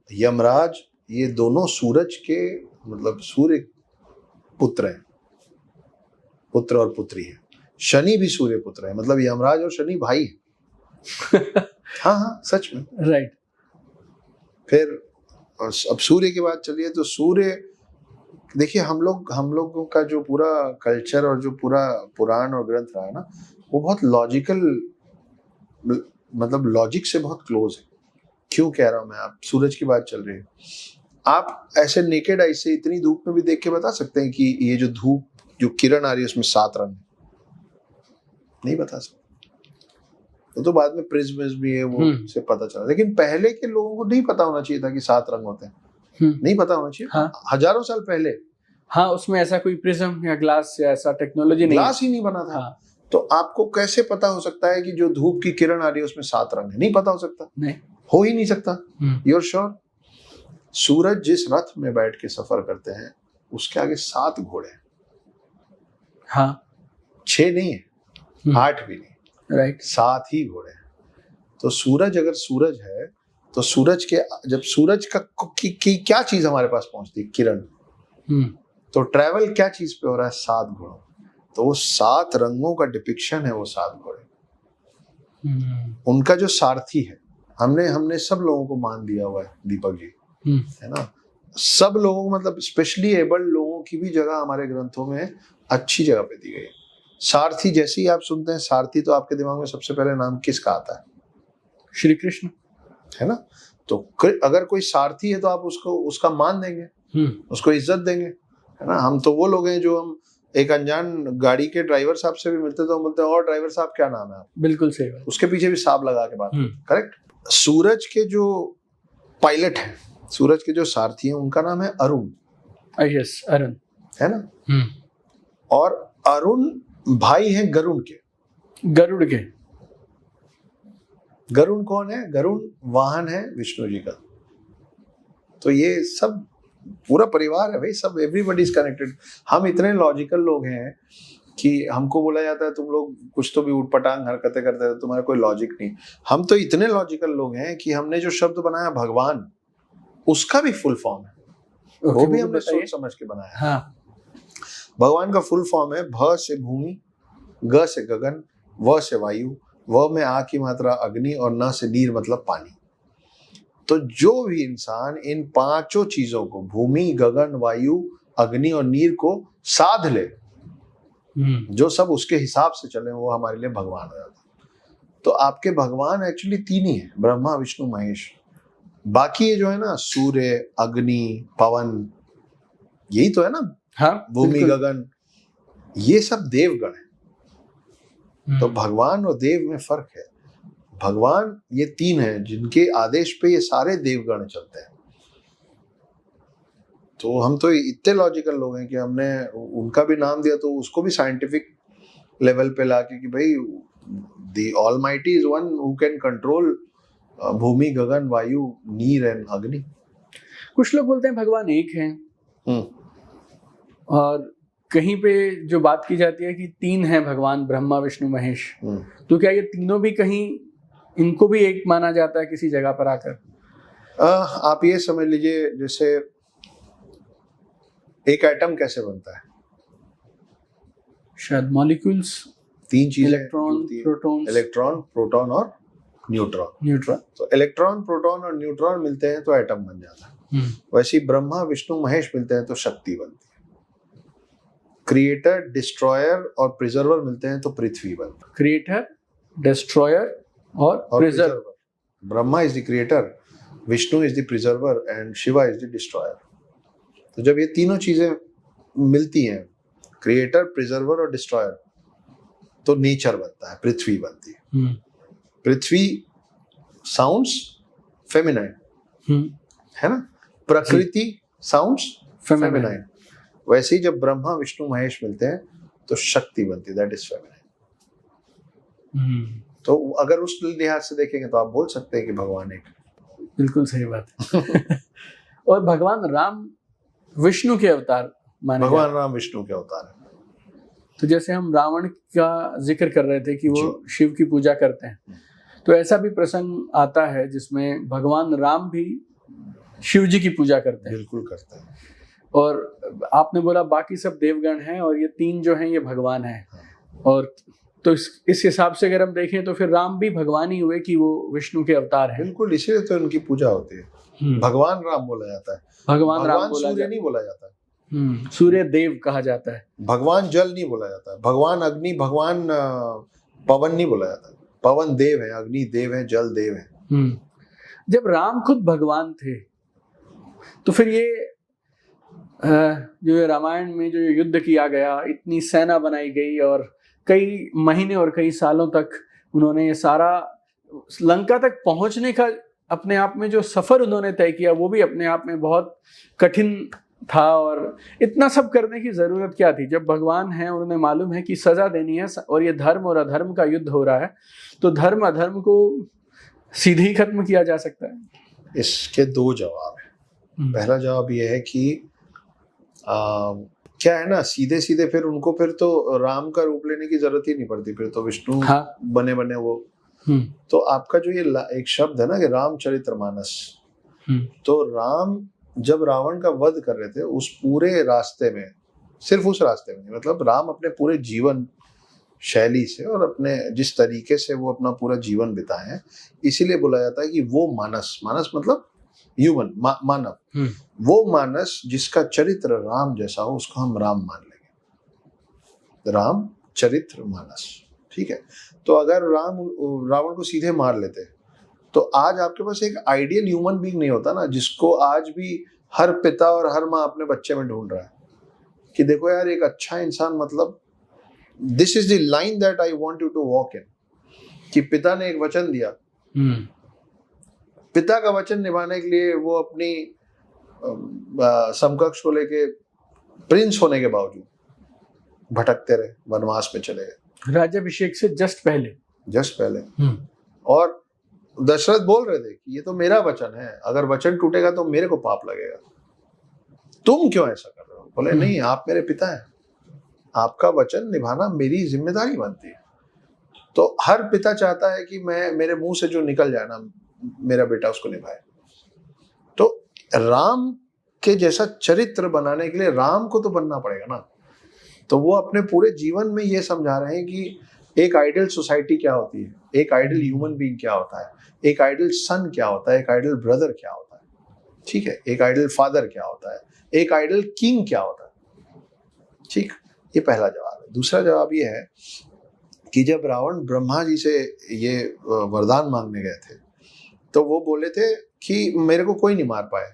यमराज, ये दोनों सूरज के, मतलब सूर्य पुत्र हैं, पुत्र और पुत्री है। शनि भी सूर्य पुत्र है, मतलब यमराज और शनि भाई है। हाँ, सच में, राइट। फिर अब सूर्य की बात चलिए, तो सूर्य, देखिए हम लोगों का जो पूरा कल्चर और जो पूरा पुराण और ग्रंथ रहा है ना, वो बहुत लॉजिकल, मतलब लॉजिक से बहुत क्लोज है। क्यों कह रहा हूं मैं? आप सूरज की बात चल रही है, आप ऐसे नेकेड आई से इतनी धूप में भी देख के बता सकते हैं कि ये जो धूप, जो किरण आ रही है उसमें 7 रंग? नहीं बता सकते। तो बाद में प्रिज्म भी है, वो से पता चला, लेकिन पहले के लोगों को नहीं पता होना चाहिए था कि 7 रंग होते हैं। नहीं पता होना चाहिए। हाँ, हजारों साल पहले। हाँ, उसमें ऐसा कोई प्रिज्म या ग्लास या ऐसा टेक्नोलॉजी नहीं, ग्लास ही नहीं बना था। हाँ। तो आपको कैसे पता हो सकता है कि जो धूप की किरण आ रही है उसमें 7 रंग है? नहीं पता हो सकता, नहीं, हो ही नहीं सकता। Your sure? सूरज जिस रथ में बैठ के सफर करते हैं उसके आगे 7 घोड़े हैं। हाँ, 6 नहीं है, 8 भी नहीं, राइट, 7 ही घोड़े हैं। तो सूरज, अगर सूरज है तो सूरज के, जब सूरज का की क्या चीज हमारे पास पहुंचती है? किरण। तो ट्रैवल क्या चीज पे हो रहा है? 7 घोड़ों। तो वो 7 रंगों का डिपिक्शन है, वो 7 घोड़े। उनका जो सारथी है, हमने सब लोगों को मान दिया हुआ है, दीपक जी, है ना, सब लोगों को, मतलब स्पेशली एबल्ड लोगों की भी जगह हमारे ग्रंथों में अच्छी जगह पे दी गई है। सारथी, जैसे ही आप सुनते हैं सारथी, तो आपके दिमाग में सबसे पहले नाम किसका आता है? श्री कृष्ण, है ना। तो अगर कोई सारथी है तो आप उसको, उसका मान देंगे, उसको इज्जत देंगे, है ना। हम तो वो लोग हैं जो हम एक अनजान गाड़ी के ड्राइवर साहब से भी मिलते तो हम बोलते हैं और ड्राइवर साहब क्या नाम है आप, बिल्कुल सही बात। उसके पीछे भी साहब लगा के बात, करेक्ट। सूरज के जो पायलट हैं, सूरज के जो सारथी हैं, उनका नाम है अरुण। यस, अरुण, है ना। और अरुण भाई हैं गरुण के। गरुड़ के। गरुण कौन है? गरुण वाहन है विष्णु जी का। तो ये सब पूरा परिवार है भाई, सब एवरीबॉडी इज कनेक्टेड। हम इतने लॉजिकल लोग हैं कि हमको बोला जाता है तुम लोग कुछ तो भी उटपटांग हरकतें करते हो, तुम्हारा कोई लॉजिक नहीं। हम तो इतने लॉजिकल लोग हैं कि हमने जो शब्द बनाया भगवान, उसका भी फुल फॉर्म है, वो भी हमने सोच समझ के बनाया। हाँ। भगवान का फुल फॉर्म है भ से भूमि, ग से गगन, व से वायु, व में आ की मात्रा अग्नि और न से नीर मतलब पानी। तो जो भी इंसान इन पांचों चीजों को, भूमि, गगन, वायु, अग्नि और नीर को साध ले, जो सब उसके हिसाब से चले, वो हमारे लिए भगवान हो जाता है। तो आपके भगवान एक्चुअली तीन ही है, ब्रह्मा विष्णु महेश। बाकी ये जो है ना सूर्य, अग्नि, पवन, यही तो है ना। हाँ, भूमि, गगन, ये सब देवगण है। तो भगवान और देव में फर्क है। भगवान ये तीन है जिनके आदेश पे ये सारे देवगण चलते हैं। तो हम तो इतने लॉजिकल लोग हैं कि हमने उनका भी नाम दिया तो उसको भी साइंटिफिक लेवल पे लाके कि भाई the almighty is one who can control भूमि, गगन, वायु, नीर एंड अग्नि। कुछ लोग बोलते हैं भगवान एक हैं, और कहीं पे जो बात की जाती है कि तीन है भगवान, ब्रह्मा विष्णु महेश। तो क्या ये तीनों भी कहीं, इनको भी एक माना जाता है किसी जगह पर आकर? आप ये समझ लीजिए जैसे एक एटम कैसे बनता है, शायद मॉलिक्यूल्स, तीन चीजें, इलेक्ट्रॉन, प्रोटॉन और न्यूट्रॉन। तो इलेक्ट्रॉन, प्रोटॉन और न्यूट्रॉन मिलते हैं तो एटम बन जाता है। वैसे ही ब्रह्मा विष्णु महेश मिलते हैं तो शक्ति बनती है। क्रिएटर, डिस्ट्रॉयर और प्रिजर्वर मिलते हैं तो पृथ्वी बनती है। क्रिएटर, डिस्ट्रॉयर और preserver. Brahma is the creator, Vishnu is the preserver and Shiva is the destroyer. तो जब ये तीनों चीजें मिलती हैं, क्रिएटर, प्रिजर्वर और डिस्ट्रॉयर, तो नेचर बनता है, पृथ्वी बनती है। पृथ्वी साउंड्स फेमिनाइन, है ना। प्रकृति साउंड्स फेमिनाइन। वैसे ही जब ब्रह्मा विष्णु महेश मिलते हैं तो शक्ति बनती है, दैट इज फेमिनाइन। तो अगर उस लिहाज से देखेंगे तो आप बोल सकते हैं कि भगवान एक। बिल्कुल सही बात। और भगवान राम विष्णु के अवतार माने, भगवान राम विष्णु के अवतार है। तो जैसे हम रावण का जिक्र कर रहे थे कि वो शिव की पूजा करते हैं, तो ऐसा भी प्रसंग आता है जिसमें भगवान राम भी शिव जी की पूजा करते हैं। बिल्कुल करते हैं। और आपने बोला बाकी सब देवगण हैं और ये तीन जो हैं ये भगवान हैं। और तो इस हिसाब से अगर हम देखें तो फिर राम भी भगवान ही हुए कि वो विष्णु के अवतार हैं। बिल्कुल, इसीलिए तो उनकी पूजा होती है। भगवान राम बोला जाता है, भगवान राम बोला सूर्य नहीं बोला जाता है। सूर्य देव कहा जाता है। भगवान जल नहीं बोला जाता है, भगवान अग्नि, भगवान पवन नहीं बोला जाता है। पवन देव है, अग्नि देव है, जल देव है। जब राम खुद भगवान थे तो फिर ये जो रामायण में जो युद्ध किया गया, इतनी सेना बनाई गई और कई महीने और कई सालों तक उन्होंने ये सारा लंका तक पहुंचने का अपने आप में जो सफर उन्होंने तय किया, वो भी अपने आप में बहुत कठिन था। और इतना सब करने की जरूरत क्या थी जब भगवान हैं, उन्हें मालूम है कि सजा देनी है और ये धर्म और अधर्म का युद्ध हो रहा है, तो धर्म अधर्म को सीधे ही खत्म किया जा सकता है। इसके दो जवाब है। पहला जवाब ये है कि क्या है ना, सीधे सीधे फिर उनको फिर तो राम का रूप लेने की जरूरत ही नहीं पड़ती, फिर तो विष्णु बने वो। तो आपका जो ये एक शब्द है ना कि रामचरितमानस, तो राम जब रावण का वध कर रहे थे उस पूरे रास्ते में, सिर्फ उस रास्ते में, मतलब राम अपने पूरे जीवन शैली से और अपने जिस तरीके से वो अपना पूरा जीवन बिताए हैं, इसीलिए बोला जाता है कि वो मानस, मानस मतलब ह्यूमन, मानव, वो मानस जिसका चरित्र राम जैसा हो उसको हम राम मान लेंगे। राम चरित्र मानस, ठीक है। तो अगर रावण को सीधे मार लेते तो आज आपके पास एक आइडियल ह्यूमन बीइंग नहीं होता ना, जिसको आज भी हर पिता और हर माँ अपने बच्चे में ढूंढ रहा है। कि देखो यार, एक अच्छा इंसान मतलब this is the line that I want you to walk in, कि पिता ने एक वचन दिया, पिता का वचन निभाने के लिए वो अपनी समकक्ष को लेके प्रिंस होने के बावजूद भटकते रहे, वनवास में चले गए राज्याभिषेक से जस्ट पहले। और दशरथ बोल रहे थे कि ये तो मेरा वचन है, अगर वचन टूटेगा तो मेरे को पाप लगेगा, तुम क्यों ऐसा कर रहे हो? बोले नहीं, आप मेरे पिता हैं, आपका वचन निभाना मेरी जिम्मेदारी बनती है। तो हर पिता चाहता है कि मैं, मेरे मुंह से जो निकल जाए ना, मेरा बेटा उसको निभाए। तो राम के जैसा चरित्र बनाने के लिए राम को तो बनना पड़ेगा ना। तो वो अपने पूरे जीवन में ये समझा रहे हैं कि एक आइडियल सोसाइटी क्या होती है, एक आइडियल ह्यूमन बीइंग क्या होता है, एक आइडियल सन क्या होता है, एक आइडियल ब्रदर क्या होता है, ठीक है, एक आइडियल फादर क्या होता है, एक आइडियल किंग क्या होता है। ठीक, ये पहला जवाब है। दूसरा जवाब ये है कि जब रावण ब्रह्मा जी से ये वरदान मांगने गए थे तो वो बोले थे कि मेरे को कोई नहीं मार पाए,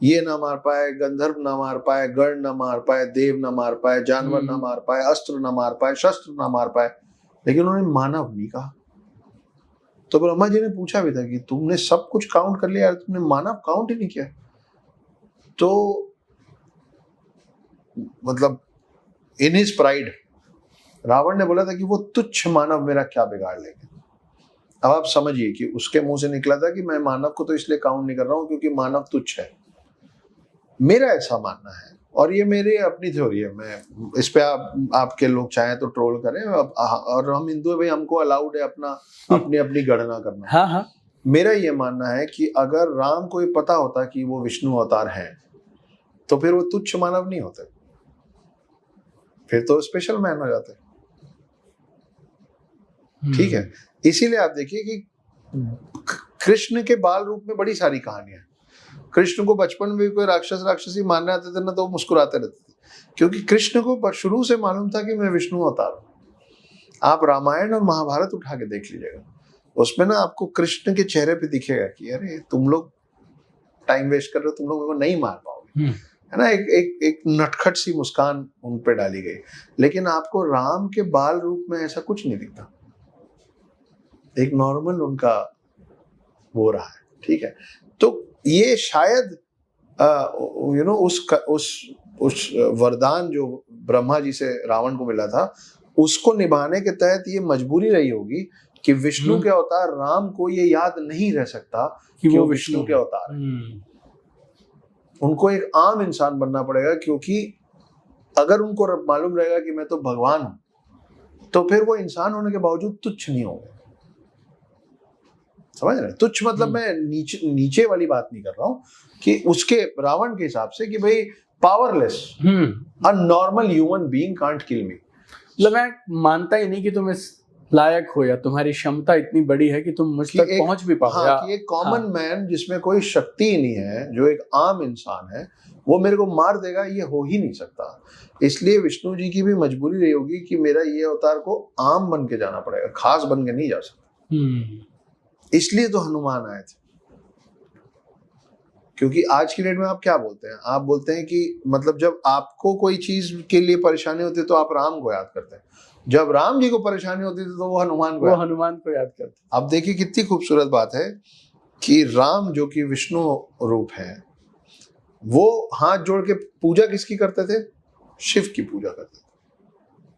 ये ना मार पाए, गंधर्व ना मार पाए, गण ना मार पाए, देव ना मार पाए, जानवर ना मार पाए, अस्त्र ना मार पाए, शस्त्र ना मार पाए, लेकिन उन्होंने मानव नहीं कहा। तो ब्रह्मा जी ने पूछा भी था कि तुमने सब कुछ काउंट कर लिया यार, तुमने मानव काउंट ही नहीं किया। तो मतलब इन हिज प्राइड रावण ने बोला था कि वो तुच्छ मानव मेरा क्या बिगाड़ लेंगे। अब आप समझिए कि उसके मुंह से निकला था कि मैं मानव को तो इसलिए काउंट नहीं कर रहा हूं क्योंकि मानव तुच्छ है। मेरा ऐसा मानना है, और ये मेरी अपनी थ्योरी है, मैं इस पे आपके लोग चाहें तो ट्रोल करें, और हम हिंदू भाई, हमको अलाउड है अपनी अपनी गणना करना। हाँ हाँ। मेरा ये मानना है कि अगर राम को ये पता होता कि वो विष्णु अवतार हैं तो फिर वो तुच्छ मानव नहीं होते, फिर तो स्पेशल मैन हो जाते। ठीक है, इसीलिए आप देखिए कि कृष्ण के बाल रूप में बड़ी सारी कहानियां। कृष्ण को बचपन में भी कोई राक्षसी मारने आते थे ना तो वो मुस्कुराते रहते थे, क्योंकि कृष्ण को शुरू से मालूम था कि मैं विष्णु अवतार हूं। आप रामायण और महाभारत उठा के देख लीजिएगा, उसमें ना आपको कृष्ण के चेहरे पे दिखेगा कि अरे तुम लोग टाइम वेस्ट कर रहे हो, तुम लोग मेरे को नहीं मार पाओगे, है ना। एक नटखट सी मुस्कान उन पे डाली गई। लेकिन आपको राम के बाल रूप में ऐसा कुछ नहीं दिखता, एक नॉर्मल उनका वो रहा है। ठीक है, तो ये शायद उस वरदान जो ब्रह्मा जी से रावण को मिला था उसको निभाने के तहत ये मजबूरी रही होगी कि विष्णु के अवतार राम को ये याद नहीं रह सकता कि वो विष्णु के अवतार है। उनको एक आम इंसान बनना पड़ेगा, क्योंकि अगर उनको मालूम रहेगा कि मैं तो भगवान हूं तो फिर वो इंसान होने के बावजूद तुच्छ नहीं होंगे। समझ रहे? तुच्छ मतलब मैं नीचे वाली बात नहीं कर रहा हूं, कि उसके रावण के हिसाब से कि भाई powerless, a normal human being can't kill me. मतलब मैं मानता ही नहीं कि तुम इस लायक हो या तुम्हारी क्षमता इतनी बड़ी है कि तुम मुझ तक पहुंच भी पाओ। हाँ, कि एक कॉमन मैन जिसमें कोई शक्ति ही नहीं है, जो एक आम इंसान है, वो मेरे को मार देगा, ये हो ही नहीं सकता। इसलिए विष्णु जी की भी मजबूरी रही होगी कि मेरा ये अवतार को आम बन के जाना पड़ेगा, खास बन के नहीं जा सकता। इसलिए तो हनुमान आए थे। क्योंकि आज की डेट में आप क्या बोलते हैं? आप बोलते हैं कि मतलब जब आपको कोई चीज के लिए परेशानी होती है तो आप राम को याद करते हैं, जब राम जी को परेशानी होती थी तो वो हनुमान को याद करते। अब देखिए कितनी खूबसूरत बात है कि राम जो कि विष्णु रूप है, वो हाथ जोड़ के पूजा किसकी करते थे? शिव की पूजा करते थे।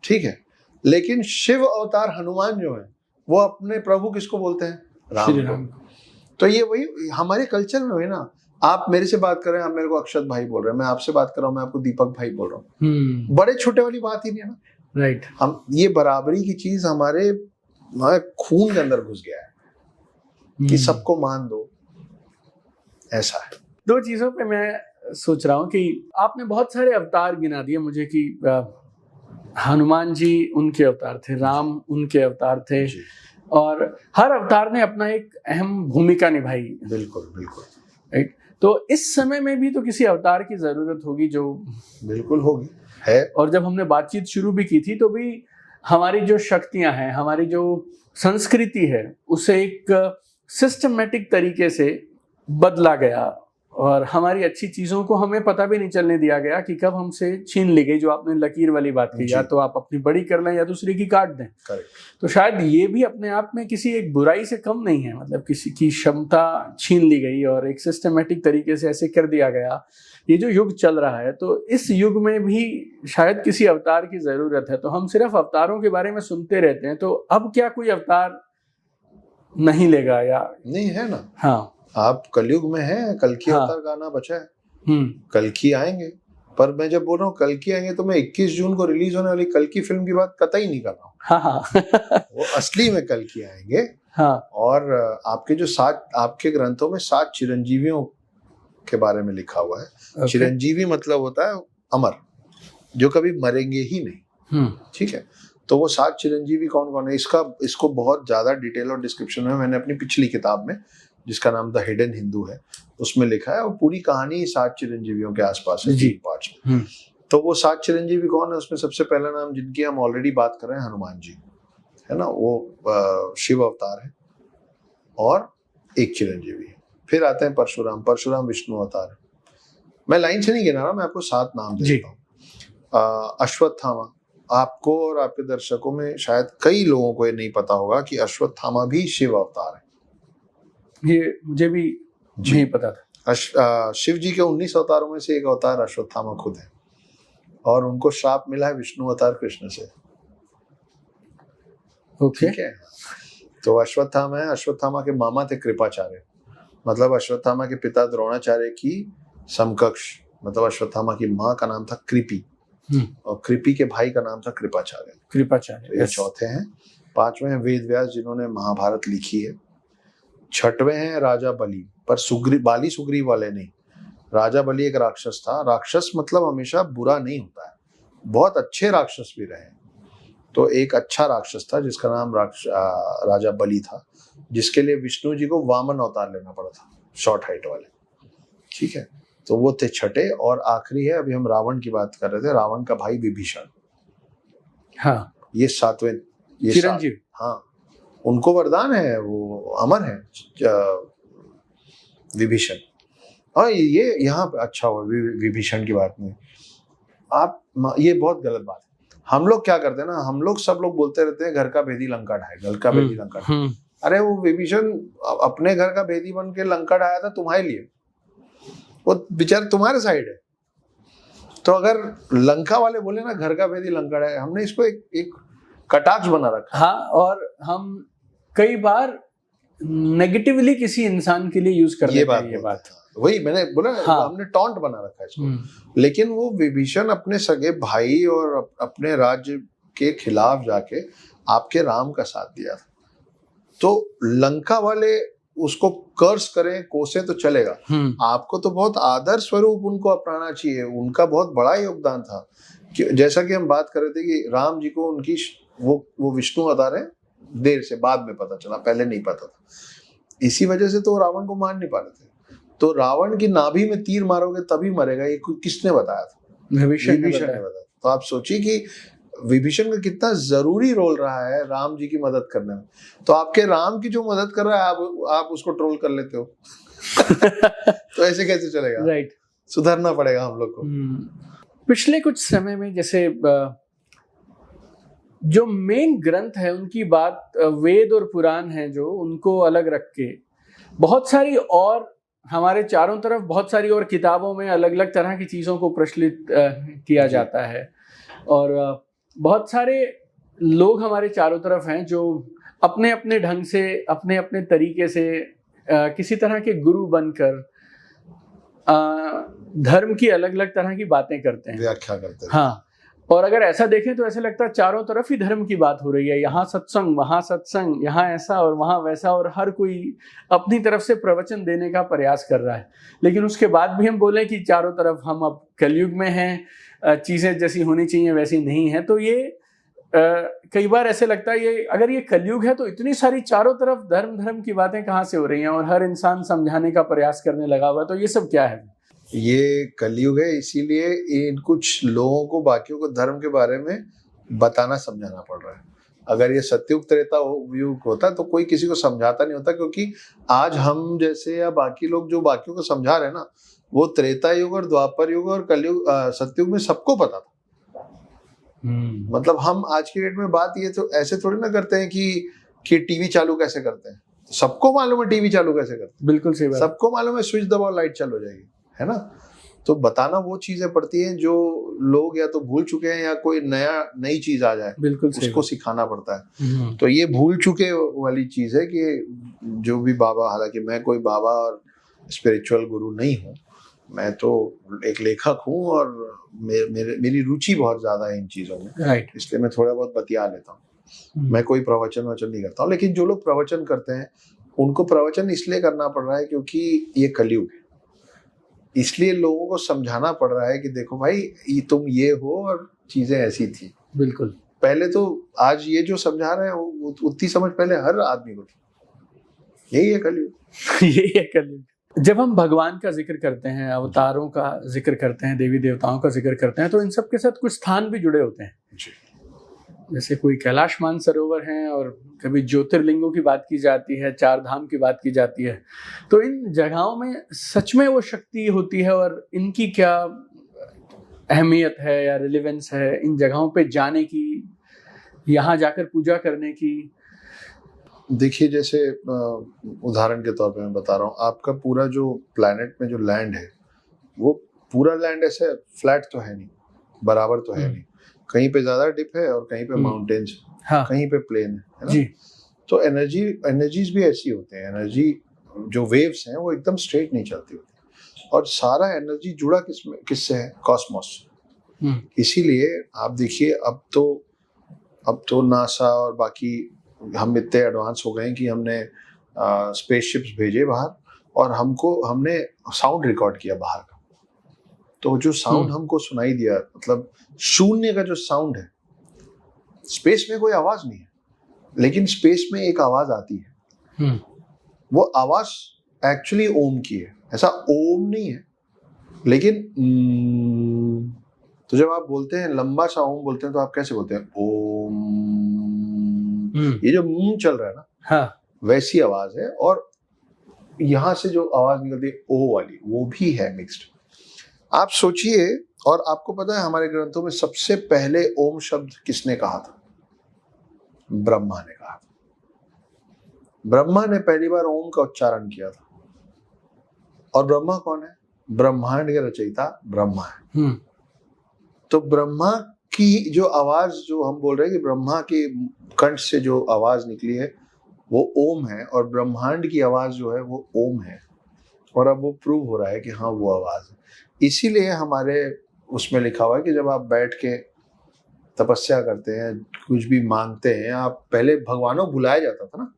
ठीक है, लेकिन शिव अवतार हनुमान जो है वो अपने प्रभु किसको बोलते हैं? राम को। तो ये वही हमारे कल्चर में है ना। आप मेरे से बात कर रहे हैं, आप मेरे को अक्षत भाई बोल रहे हैं, मैं आपसे बात कर रहा हूँ, मैं आपको दीपक भाई बोल रहा हूँ। बड़े छोटे वाली बात ही नहीं है ना। राइट। हम ये बराबरी की चीज हमारे खून के अंदर घुस गया है कि सबको मान दो, ऐसा है। दो चीजों पे मैं सोच रहा हूँ कि आपने बहुत सारे अवतार गिना दिए मुझे कि हनुमान जी उनके अवतार थे, राम उनके अवतार थे, और हर अवतार ने अपना एक अहम भूमिका निभाई। बिल्कुल बिल्कुल। राइट। तो इस समय में भी तो किसी अवतार की जरूरत होगी, जो बिल्कुल होगी है। और जब हमने बातचीत शुरू भी की थी तो भी हमारी जो शक्तियां हैं, हमारी जो संस्कृति है, उसे एक सिस्टमेटिक तरीके से बदला गया, और हमारी अच्छी चीज़ों को हमें पता भी नहीं चलने दिया गया कि कब हमसे छीन ली गई। जो आपने लकीर वाली बात की, या तो आप अपनी बड़ी कर लें या दूसरे की काट दें। तो शायद ये भी अपने आप में किसी एक बुराई से कम नहीं है, मतलब किसी की क्षमता छीन ली गई और एक सिस्टमेटिक तरीके से ऐसे कर दिया गया। ये जो युग चल रहा है, तो इस युग में भी शायद किसी अवतार की ज़रूरत है। तो हम सिर्फ अवतारों के बारे में सुनते रहते हैं, तो अब क्या कोई अवतार नहीं लेगा या नहीं है ना? हाँ, आप कलयुग में हैं, कल की अवतार गाना बचा है, कल की आएंगे। पर मैं जब बोल रहा हूँ कल की आएंगे, तो मैं 21 जून को रिलीज होने वाली कल की फिल्म की बात कतई नहीं कर रहा हूँ। हाँ। वो असली में कल की आएंगे। हाँ। और आपके जो 7 आपके ग्रंथों में 7 चिरंजीवियों के बारे में लिखा हुआ है। चिरंजीवी मतलब होता है अमर, जो कभी मरेंगे ही नहीं। ठीक है, तो वो 7 चिरंजीवी कौन कौन है, इसको बहुत ज्यादा डिटेल और डिस्क्रिप्शन में मैंने अपनी पिछली किताब में, जिसका नाम द हिडन हिंदू है, उसमें लिखा है। और पूरी कहानी 7 चिरंजीवियों के आसपास है, 3 पार्ट्स में। तो वो 7 चिरंजीवी कौन है, उसमें सबसे पहला नाम जिनकी हम ऑलरेडी बात कर रहे हैं, हनुमान जी है ना। वो शिव अवतार है और एक चिरंजीवी है। फिर आते हैं परशुराम विष्णु अवतार है। मैं लाइन से नहीं गिना रहा, मैं आपको 7 नाम देता हूँ। अश्वत्थामा, आपको और आपके दर्शकों में शायद कई लोगों को ये नहीं पता होगा कि अश्वत्थामा भी शिव अवतार है। ये मुझे भी नहीं पता था। शिव जी के 19 अवतारों में से एक अवतार अश्वत्थामा खुद है, और उनको श्राप मिला है विष्णु अवतार कृष्ण से। ठीक है, तो अश्वत्थामा है। अश्वत्थामा के मामा थे कृपाचार्य, मतलब अश्वत्थामा के पिता द्रोणाचार्य की समकक्ष। मतलब अश्वत्थामा की माँ का नाम था कृपी, और कृपी के भाई का नाम था कृपाचार्य। तो ये चौथे हैं। 5वें हैं वेद व्यास, जिन्होंने महाभारत लिखी है। 6वें हैं राजा बलि, पर बाली सुग्रीव वाले नहीं। राजा बलि एक राक्षस था। राक्षस मतलब हमेशा बुरा नहीं होता है, बहुत अच्छे राक्षस भी रहे। तो एक अच्छा राक्षस था जिसका नाम राजा बलि था, जिसके लिए विष्णु जी को वामन अवतार लेना पड़ा था, शॉर्ट हाइट वाले। ठीक है, तो वो थे 6। और आखिरी है, अभी हम रावण की बात कर रहे थे, रावण का भाई विभीषण। हाँ, ये 7वें चिरंजीव। हाँ, उनको वरदान है, वो अमर है विभीषण। हाँ, ये यहाँ पे अच्छा हुआ विभीषण की बात में। आप ये बहुत गलत बात है। हम लोग क्या करते हैं ना, हम लोग सब लोग बोलते रहते हैं घर का भेदी लंका ढाए, घर का भेदी लंका ढाए। अरे वो विभीषण अपने घर का भेदी बन के लंका ढाया था तुम्हारे लिए, वो बेचारा तुम्हारे साइड है। तो अगर लंका वाले बोले ना घर का भेदी लंका ढाए, हमने इसको एक कटाक्ष बना रखा। हाँ, और हम कई बार नेगेटिवली किसी इंसान के लिए यूज कर लेते हैं ये बात। वही मैंने बोला, हमने टॉन्ट बना रखा है इसको। लेकिन वो विभीषण अपने सगे भाई और अपने राज्य के खिलाफ जाके आपके राम का साथ दिया था। तो लंका वाले उसको कर्स करें, कोसे तो चलेगा, आपको तो बहुत आदर स्वरूप उनको अपनाना चाहिए। उनका बहुत बड़ा योगदान था। जैसा कि हम बात कर रहे थे कि राम जी को उनकी वो विष्णु अवतार है, देर से बाद में पता चला, पहले नहीं पता था। इसी वजह से तो रावण को मार नहीं पा रहे थे। तो रावण की नाभि में तीर मारोगे तभी मरेगा, ये किसने बताया था? विभीषण ने बताया। तो आप सोचिए कि विभीषण का कितना जरूरी रोल रहा है राम जी की मदद करने में। तो आपके राम की जो मदद कर रहा है, आप उसको ट्रोल कर लेते हो। तो ऐसे कैसे चलेगा? राइट, सुधरना पड़ेगा हम लोग को। पिछले कुछ समय में जैसे जो मेन ग्रंथ है उनकी बात, वेद और पुराण है जो, उनको अलग रख के बहुत सारी और हमारे चारों तरफ बहुत सारी और किताबों में अलग अलग तरह की चीज़ों को प्रचलित किया जाता है। और बहुत सारे लोग हमारे चारों तरफ हैं जो अपने अपने ढंग से, अपने अपने तरीके से किसी तरह के गुरु बनकर धर्म की अलग अलग तरह की बातें करते हैं, व्याख्या करते हैं। हाँ, और अगर ऐसा देखें तो ऐसा लगता है चारों तरफ ही धर्म की बात हो रही है। यहाँ सत्संग, वहाँ सत्संग, यहाँ ऐसा और वहाँ वैसा, और हर कोई अपनी तरफ से प्रवचन देने का प्रयास कर रहा है। लेकिन उसके बाद भी हम बोलें कि चारों तरफ हम अब कलयुग में हैं, चीज़ें जैसी होनी चाहिए वैसी नहीं है, तो ये कई बार ऐसे लगता है ये अगर ये कलयुग है तो इतनी सारी चारों तरफ धर्म की बातें कहाँ से हो रही हैं, और हर इंसान समझाने का प्रयास करने लगा हुआ है। तो ये सब क्या है? ये कलयुग है, इसीलिए इन कुछ लोगों को, बाकियों को धर्म के बारे में बताना समझाना पड़ रहा है। अगर ये सत्युग त्रेता युग होता तो कोई किसी को समझाता नहीं होता, क्योंकि आज हम जैसे या बाकी लोग जो बाकियों को समझा रहे हैं ना, वो त्रेता युग और द्वापर युग और कलयुग सत्युग में सबको पता था। मतलब हम आज की डेट में बात ये तो ऐसे थोड़ी ना करते हैं कि टीवी चालू कैसे करते हैं, तो सबको मालूम है टीवी चालू कैसे करते हैं। बिल्कुल सही बात। सबको मालूम है स्विच दबाओ लाइट चालू हो जाएगी, है ना। तो बताना वो चीजें पड़ती हैं जो लोग या तो भूल चुके हैं या कोई नई चीज आ जाए, बिल्कुल उसको सिखाना पड़ता है। तो ये भूल चुके वाली चीज है कि जो भी बाबा, हालांकि मैं कोई बाबा और स्पिरिचुअल गुरु नहीं हूँ, मैं तो एक लेखक हूँ और मेरी रुचि बहुत ज्यादा है इन चीजों में, राइट। इसलिए मैं थोड़ा बहुत बतिया लेता हूँ। मैं कोई प्रवचन नहीं करता हूँ, लेकिन जो लोग प्रवचन करते हैं उनको प्रवचन इसलिए करना पड़ रहा है क्योंकि ये कलयुग है, इसलिए लोगों को समझाना पड़ रहा है कि देखो भाई तुम ये हो और चीजें ऐसी थी। बिल्कुल। पहले तो आज ये जो समझा रहे हैं उतनी समझ पहले हर आदमी को थी। यही है कलयुग। यही है कलयुग। जब हम भगवान का जिक्र करते हैं, अवतारों का जिक्र करते हैं, देवी देवताओं का जिक्र करते हैं, तो इन सब के साथ कुछ स्थान भी जुड़े होते हैं जी। जैसे कोई कैलाश मानसरोवर हैं, और कभी ज्योतिर्लिंगों की बात की जाती है, 4 धाम की बात की जाती है। तो इन जगहों में सच में वो शक्ति होती है और इनकी क्या अहमियत है या रिलेवेंस है इन जगहों पे जाने की, यहाँ जाकर पूजा करने की? देखिए, जैसे उदाहरण के तौर पे मैं बता रहा हूँ, आपका पूरा जो प्लैनेट में जो लैंड है, वो पूरा लैंड ऐसे फ्लैट तो है नहीं, बराबर तो है नहीं, कहीं पे ज्यादा डिप है और कहीं पे माउंटेन्स, हाँ, कहीं पे प्लेन है ना। तो एनर्जीज भी ऐसी होते हैं, एनर्जी जो वेव्स हैं वो एकदम स्ट्रेट नहीं चलती होती, और सारा एनर्जी जुड़ा किससे है? कॉस्मोस। इसीलिए आप देखिए, अब तो नासा और बाकी हम इतने एडवांस हो गए हैं कि हमने स्पेसशिप्स भेजे बाहर, और हमने साउंड रिकॉर्ड किया बाहर का। तो जो साउंड हमको सुनाई दिया, मतलब शून्य का जो साउंड है, स्पेस में कोई आवाज नहीं है, लेकिन स्पेस में एक आवाज आती है। वो आवाज एक्चुअली ओम की है, ऐसा ओम नहीं है, लेकिन तो जब आप बोलते हैं लंबा सा ओम बोलते हैं तो आप कैसे बोलते हैं? ओम। ये जो मुंह चल रहा है ना, हाँ, वैसी आवाज है, और यहां से जो आवाज निकलती है ओ वाली, वो भी है मिक्स्ड। आप सोचिए, और आपको पता है हमारे ग्रंथों में सबसे पहले ओम शब्द किसने कहा था? ब्रह्मा ने कहा था। ब्रह्मा ने पहली बार ओम का उच्चारण किया था। और ब्रह्मा कौन है? ब्रह्मांड के रचयिता ब्रह्मा है। तो ब्रह्मा की जो आवाज, जो हम बोल रहे हैं कि ब्रह्मा के कंठ से जो आवाज निकली है वो ओम है, और ब्रह्मांड की आवाज जो है वो ओम है, और अब वो प्रूव हो रहा है कि हाँ वो आवाज है। इसीलिए हमारे उसमें लिखा हुआ है कि जब आप बैठ के तपस्या करते हैं, कुछ भी मांगते हैं, आप पहले भगवानों बुलाया जाता था ना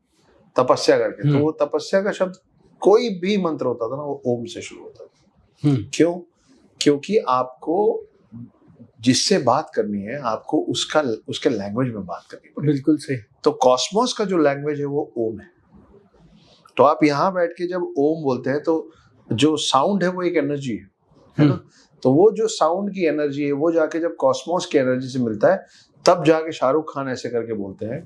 तपस्या करके, तो वो तपस्या का शब्द कोई भी मंत्र होता था ना, वो ओम से शुरू होता था। क्यों? क्योंकि आपको जिससे बात करनी है, आपको उसके लैंग्वेज में बात करनी पड़ेगी। बिल्कुल सही। तो कॉस्मोस का जो लैंग्वेज है वो ओम है। तो आप यहाँ बैठ के जब ओम बोलते हैं तो जो साउंड है वो एक एनर्जी है ना। तो वो जो साउंड की एनर्जी है वो जाके जब कॉस्मोस की एनर्जी से मिलता है, तब जाके शाहरुख खान ऐसे करके बोलते हैं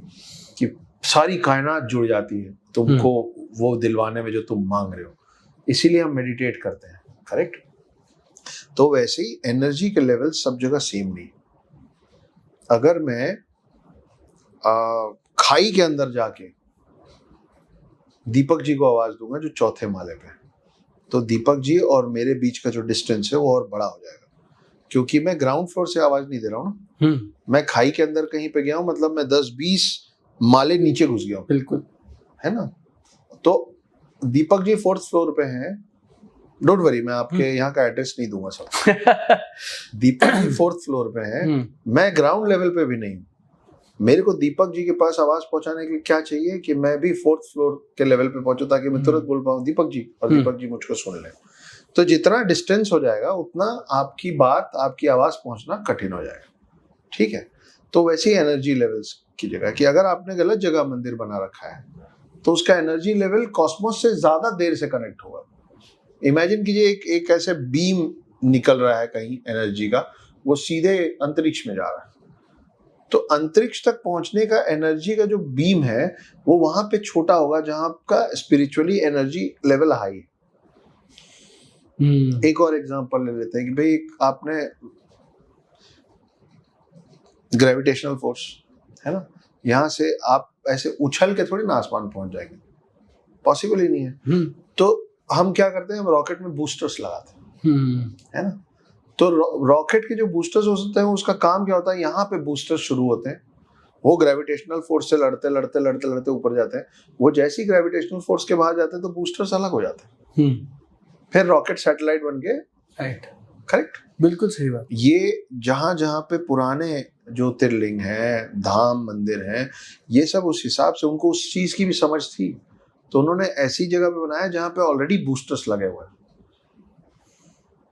कि सारी कायनात जुड़ जाती है तुमको वो दिलवाने में जो तुम मांग रहे हो। इसीलिए हम मेडिटेट करते हैं, करेक्ट। तो वैसे ही एनर्जी के लेवल सब जगह सेम नहीं। अगर मैं खाई के अंदर जाके दीपक जी को आवाज दूंगा जो 4थे माले पे, तो दीपक जी और मेरे बीच का जो डिस्टेंस है वो और बड़ा हो जाएगा, क्योंकि मैं ग्राउंड फ्लोर से आवाज नहीं दे रहा हूँ ना। मैं खाई के अंदर कहीं पे गया हूँ, मतलब मैं 10-20 माले नीचे घुस गया हूँ। बिल्कुल, है ना। तो दीपक जी 4th फ्लोर पे हैं, डोंट वरी, मैं आपके यहाँ का एड्रेस नहीं दूंगा सब। दीपक जी 4th फ्लोर पे हैं, मैं ग्राउंड लेवल पे भी नहीं हूँ। मेरे को दीपक जी के पास आवाज पहुंचाने के लिए क्या चाहिए कि मैं भी 4th फ्लोर के लेवल पे पहुंचूं, ताकि मैं तुरंत बोल पाऊं दीपक जी, और दीपक जी मुझको सुन लें। तो जितना डिस्टेंस हो जाएगा उतना आपकी बात, आपकी आवाज पहुंचना कठिन हो जाएगा, ठीक है। तो वैसे ही एनर्जी लेवल्स की जगह, कि अगर आपने गलत जगह मंदिर बना रखा है तो उसका एनर्जी लेवल कॉस्मोस से ज्यादा देर से कनेक्ट होगा। इमेजिन कीजिए एक ऐसे बीम निकल रहा है कहीं एनर्जी का, वो सीधे अंतरिक्ष में जा रहा है, तो अंतरिक्ष तक पहुंचने का एनर्जी का जो बीम है वो वहां पे छोटा होगा जहां आपका स्पिरिचुअली एनर्जी लेवल हाई है। एक और एग्जांपल ले लेते हैं कि भाई आपने ग्रेविटेशनल फोर्स है ना, यहाँ से आप ऐसे उछल के थोड़ी ना आसमान पहुंच जाएंगे, पॉसिबल ही नहीं है। तो हम क्या करते हैं, हम रॉकेट में बूस्टर्स लगाते हैं, है ना। तो रॉकेट के जो बूस्टर्स होते हैं उसका काम क्या होता है, यहाँ पे बूस्टर्स शुरू होते हैं, वो ग्रेविटेशनल फोर्स से लड़ते लड़ते लड़ते लड़ते ऊपर जाते हैं। वो जैसी ग्रेविटेशनल फोर्स के बाहर जाते हैं तो बूस्टर्स अलग हो जाते हैं, फिर रॉकेट सैटेलाइट बन के, करेक्ट, बिल्कुल सही बात। ये जहां जहां पे पुराने ज्योतिर्लिंग हैं, धाम, मंदिर हैं, ये सब उस हिसाब से उनको उस चीज की भी समझ थी, तो उन्होंने ऐसी जगह पे बनाया जहां पे ऑलरेडी बूस्टर्स लगे हुए हैं।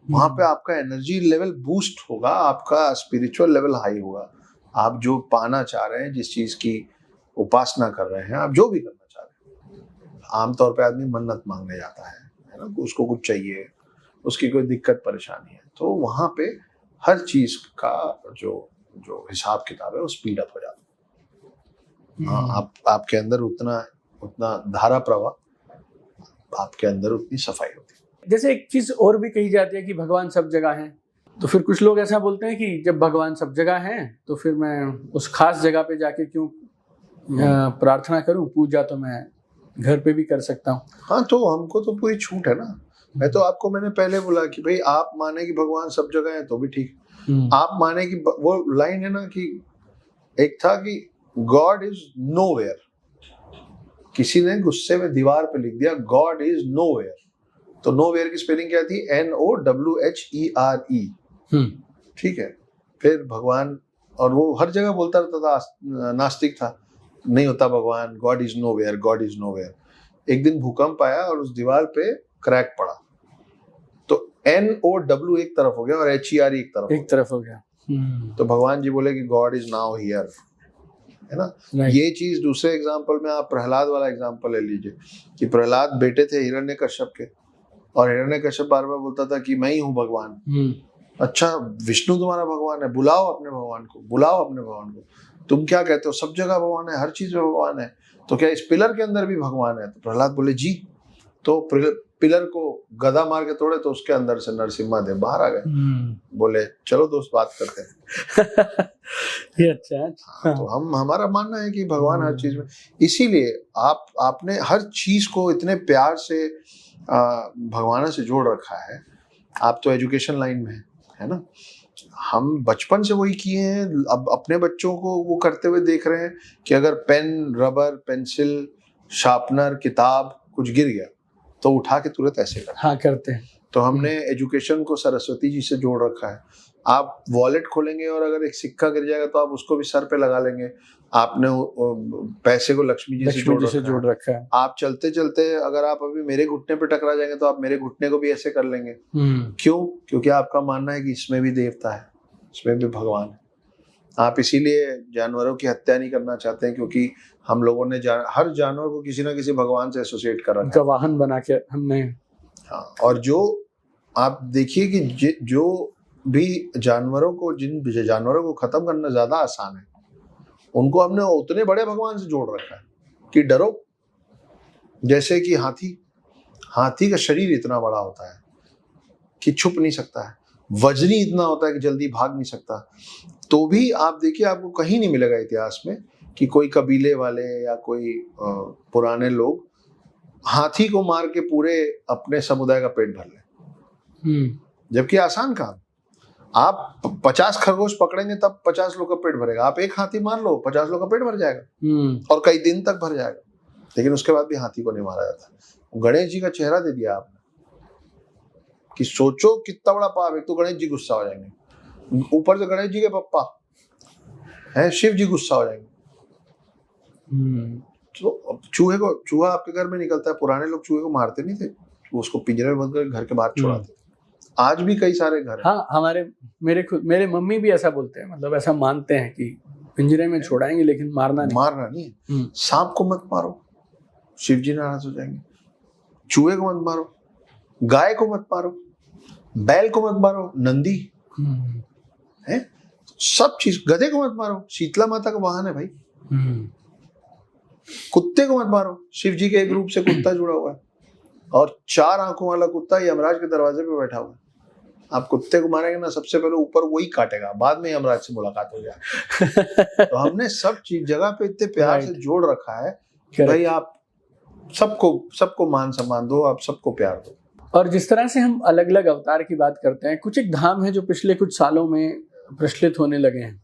वहां पे आपका एनर्जी लेवल बूस्ट होगा, आपका स्पिरिचुअल लेवल हाई होगा। आप जो पाना चाह रहे हैं, जिस चीज की उपासना कर रहे हैं, आप जो भी करना चाह रहे हैं, आमतौर पे आदमी मन्नत मांगने जाता है ना, उसको कुछ चाहिए, उसकी कोई दिक्कत परेशानी है, तो वहां पे हर चीज का जो हिसाब किताब है वो स्पीड अप हो जाता है। आपके अंदर उतना धारा प्रवाह, आपके अंदर उतनी सफाई होती है। जैसे एक चीज और भी कही जाती है कि भगवान सब जगह है, तो फिर कुछ लोग ऐसा बोलते हैं कि जब भगवान सब जगह हैं तो फिर मैं उस खास जगह पे जाके क्यों प्रार्थना करूं, पूजा तो मैं घर पे भी कर सकता हूँ। हाँ, तो हमको तो पूरी छूट है ना। मैंने पहले बोला कि भाई आप माने कि भगवान सब जगह है तो भी ठीक, आप माने कि वो लाइन है ना कि एक था कि गॉड इज नोवेयर, किसी ने गुस्से में दीवार पे लिख दिया गॉड इज नोवेयर, तो नोवेयर की स्पेलिंग क्या थी, NOWHERE, ठीक है। फिर भगवान, और वो हर जगह बोलता रहता था, नास्तिक था, नहीं होता भगवान, God is nowhere, God is nowhere. एक दिन भूकंप आया और उस दीवार पे क्रैक पड़ा, तो NOW एक तरफ हो गया और HERE एक तरफ हो गया। तो भगवान जी बोले कि गॉड इज नाउ हियर, है ना। ये चीज दूसरे एग्जाम्पल में आप प्रहलाद वाला एग्जाम्पल ले लीजिए कि प्रहलाद बेटे थे हिरण्यकश्यप के, और हिरण्यकश्यप बार बार बोलता था कि मैं ही हूँ भगवान। अच्छा, विष्णु तुम्हारा भगवान है, बुलाओ अपने भगवान को, बुलाओ अपने भगवान को। तुम क्या कहते हो, सब जगह भगवान है, हर चीज में भगवान है, तो क्या इस पिलर के अंदर भी भगवान है? तो प्रहलाद बोले जी। तो पिलर को गदा मार के तोड़े तो उसके अंदर से नरसिम्हा देव बाहर आ गए। बोले चलो दोस्त बात करते हैं। ये अच्छा। तो हमारा मानना है कि भगवान हर चीज में, इसीलिए आपने हर चीज को इतने प्यार से भगवान से जोड़ रखा है। आप तो एजुकेशन लाइन में है ना, हम बचपन से वही किए हैं, अब अपने बच्चों को वो करते हुए देख रहे हैं कि अगर पेन, रबर, पेंसिल, शार्पनर, किताब कुछ गिर गया तो उठा के तुरंत ऐसे करते हैं। तो हमने एजुकेशन को सरस्वती जी से जोड़ रखा है। आप वॉलेट खोलेंगे और अगर एक सिक्का गिर जाएगा तो आप उसको भी सर पे लगा लेंगे। आपने पैसे को लक्ष्मी जी से जोड़ रखा है। आप चलते चलते अगर आप अभी मेरे घुटने पे टकरा जाएंगे तो आप मेरे घुटने को भी ऐसे कर लेंगे। क्यों? क्योंकि आपका मानना है कि इसमें भी देवता है, इसमें भी भगवान है। आप इसीलिए जानवरों की हत्या नहीं करना चाहते हैं, क्योंकि हम लोगों ने हर जानवर को किसी ना किसी भगवान से एसोसिएट कर रखा है, वाहन बना के हमने। हाँ, और जो आप देखिए कि जो भी जानवरों को खत्म करना ज्यादा आसान है, उनको हमने उतने बड़े भगवान से जोड़ रखा है कि डरो। जैसे कि हाथी का शरीर इतना बड़ा होता है कि छुप नहीं सकता है, वजनी इतना होता है कि जल्दी भाग नहीं सकता, तो भी आप देखिए आपको कहीं नहीं मिलेगा इतिहास में कि कोई कबीले वाले या कोई पुराने लोग हाथी को मार के पूरे अपने समुदाय का पेट भर ले। जबकि आसान काम, आप 50 खरगोश पकड़ेंगे तब 50 लोग का पेट भरेगा। आप एक हाथी मार लो, 50 लोग का पेट भर जाएगा और कई दिन तक भर जाएगा। लेकिन उसके बाद भी हाथी को नहीं मारा जाता। गणेश जी का चेहरा दे दिया आपने कि सोचो कितना बड़ा पाप। एक तो गणेश जी गुस्सा हो जाएंगे, ऊपर से गणेश जी के पप्पा हैं शिव जी गुस्सा हो जाएंगे। तो चूहा आपके घर में निकलता है, पुराने लोग चूहे को मारते नहीं थे, उसको पिंजरे में बंद कर घर के बाहर छोड़ाते। आज भी कई सारे घर हैं। हाँ, मेरे मम्मी भी ऐसा बोलते हैं, मतलब ऐसा मानते हैं कि पिंजरे में छोड़ाएंगे लेकिन मारना नहीं। सांप को मत मारो, शिव जी नाराज हो जाएंगे। चूहे को मत मारो, गाय को मत मारो, बैल को मत मारो, नंदी है। सब चीज, गधे को मत मारो, शीतला माता का वाहन है भाई। कुत्ते को मत मारो, शिव जी के एक रूप से कुत्ता जुड़ा हुआ है, और 4 आंखों वाला कुत्ता यमराज के दरवाजे पे बैठा हुआ है। आप कुत्ते को मारेंगे ना, सबसे पहले ऊपर वही काटेगा, बाद में यमराज से मुलाकात हो जाए। तो हमने सब चीज जगह पे इतने प्यार से जोड़ रखा है कि भाई आप सबको मान सम्मान दो, आप सबको प्यार दो। और जिस तरह से हम अलग अलग अवतार की बात करते हैं, कुछ एक धाम है जो पिछले कुछ सालों में प्रचलित होने लगे हैं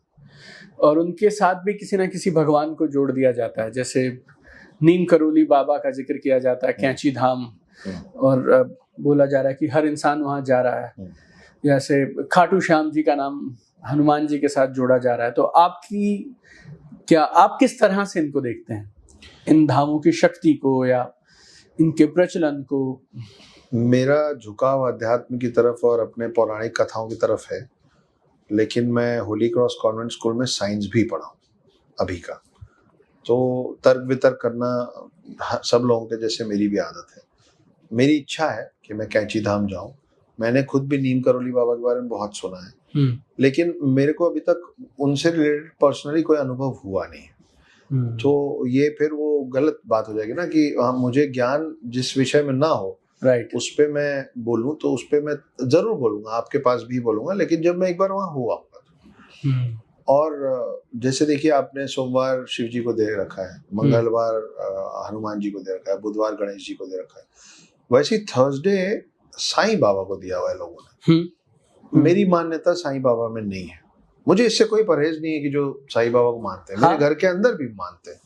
और उनके साथ भी किसी ना किसी भगवान को जोड़ दिया जाता है। जैसे नीम करोली बाबा का जिक्र किया जाता है, कैंची धाम, और बोला जा रहा है कि हर इंसान वहाँ जा रहा है। जैसे खाटू श्याम जी का नाम हनुमान जी के साथ जोड़ा जा रहा है। तो आप किस तरह से इनको देखते हैं, इन धामों की शक्ति को या इनके प्रचलन को? मेरा झुकाव अध्यात्म की तरफ और अपने पौराणिक कथाओं की तरफ है, लेकिन मैं होली क्रॉस कॉन्वेंट स्कूल में साइंस भी पढ़ा हूँ अभी का, तो तर्क वितर्क करना सब लोगों के जैसे मेरी भी आदत है। मेरी इच्छा है कि मैं कैंची धाम जाऊं। मैंने खुद भी नीम करोली बाबा के बारे में बहुत सुना है, लेकिन मेरे को अभी तक उनसे रिलेटेड पर्सनली कोई अनुभव हुआ नहीं। तो ये फिर वो गलत बात हो जाएगी ना कि मुझे ज्ञान जिस विषय में ना हो, राइट, उस पे मैं बोलूं, तो उस पे मैं जरूर बोलूंगा, आपके पास भी बोलूंगा, लेकिन जब मैं एक बार वहां हुआ होगा। और जैसे देखिए, आपने सोमवार शिव जी को दे रखा है, मंगलवार हनुमान जी को दे रखा है, बुधवार गणेश जी को दे रखा है, वैसे थर्सडे साईं बाबा को दिया हुआ है लोगों ने। मेरी मान्यता साईं बाबा में नहीं है। मुझे इससे कोई परहेज नहीं है कि जो साईं बाबा को मानते हैं, मेरे घर के अंदर भी मानते हैं,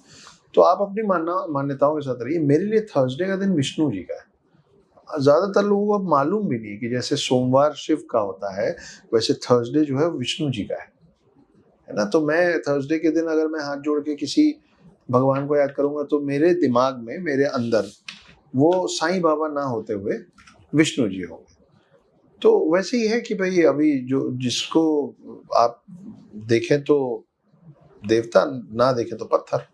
तो आप अपनी मान्यताओं के साथ रहिए। मेरे लिए थर्सडे का दिन विष्णु जी का है। ज्यादातर लोगों को अब मालूम भी नहीं कि जैसे सोमवार शिव का होता है, वैसे थर्सडे जो है विष्णु जी का है ना। तो मैं थर्सडे के दिन अगर मैं हाथ जोड़ के किसी भगवान को याद करूंगा, तो मेरे दिमाग में, मेरे अंदर वो साईं बाबा ना होते हुए विष्णु जी होंगे। तो वैसे ही है कि भाई अभी जो जिसको आप देखें तो देवता, ना देखें तो पत्थर।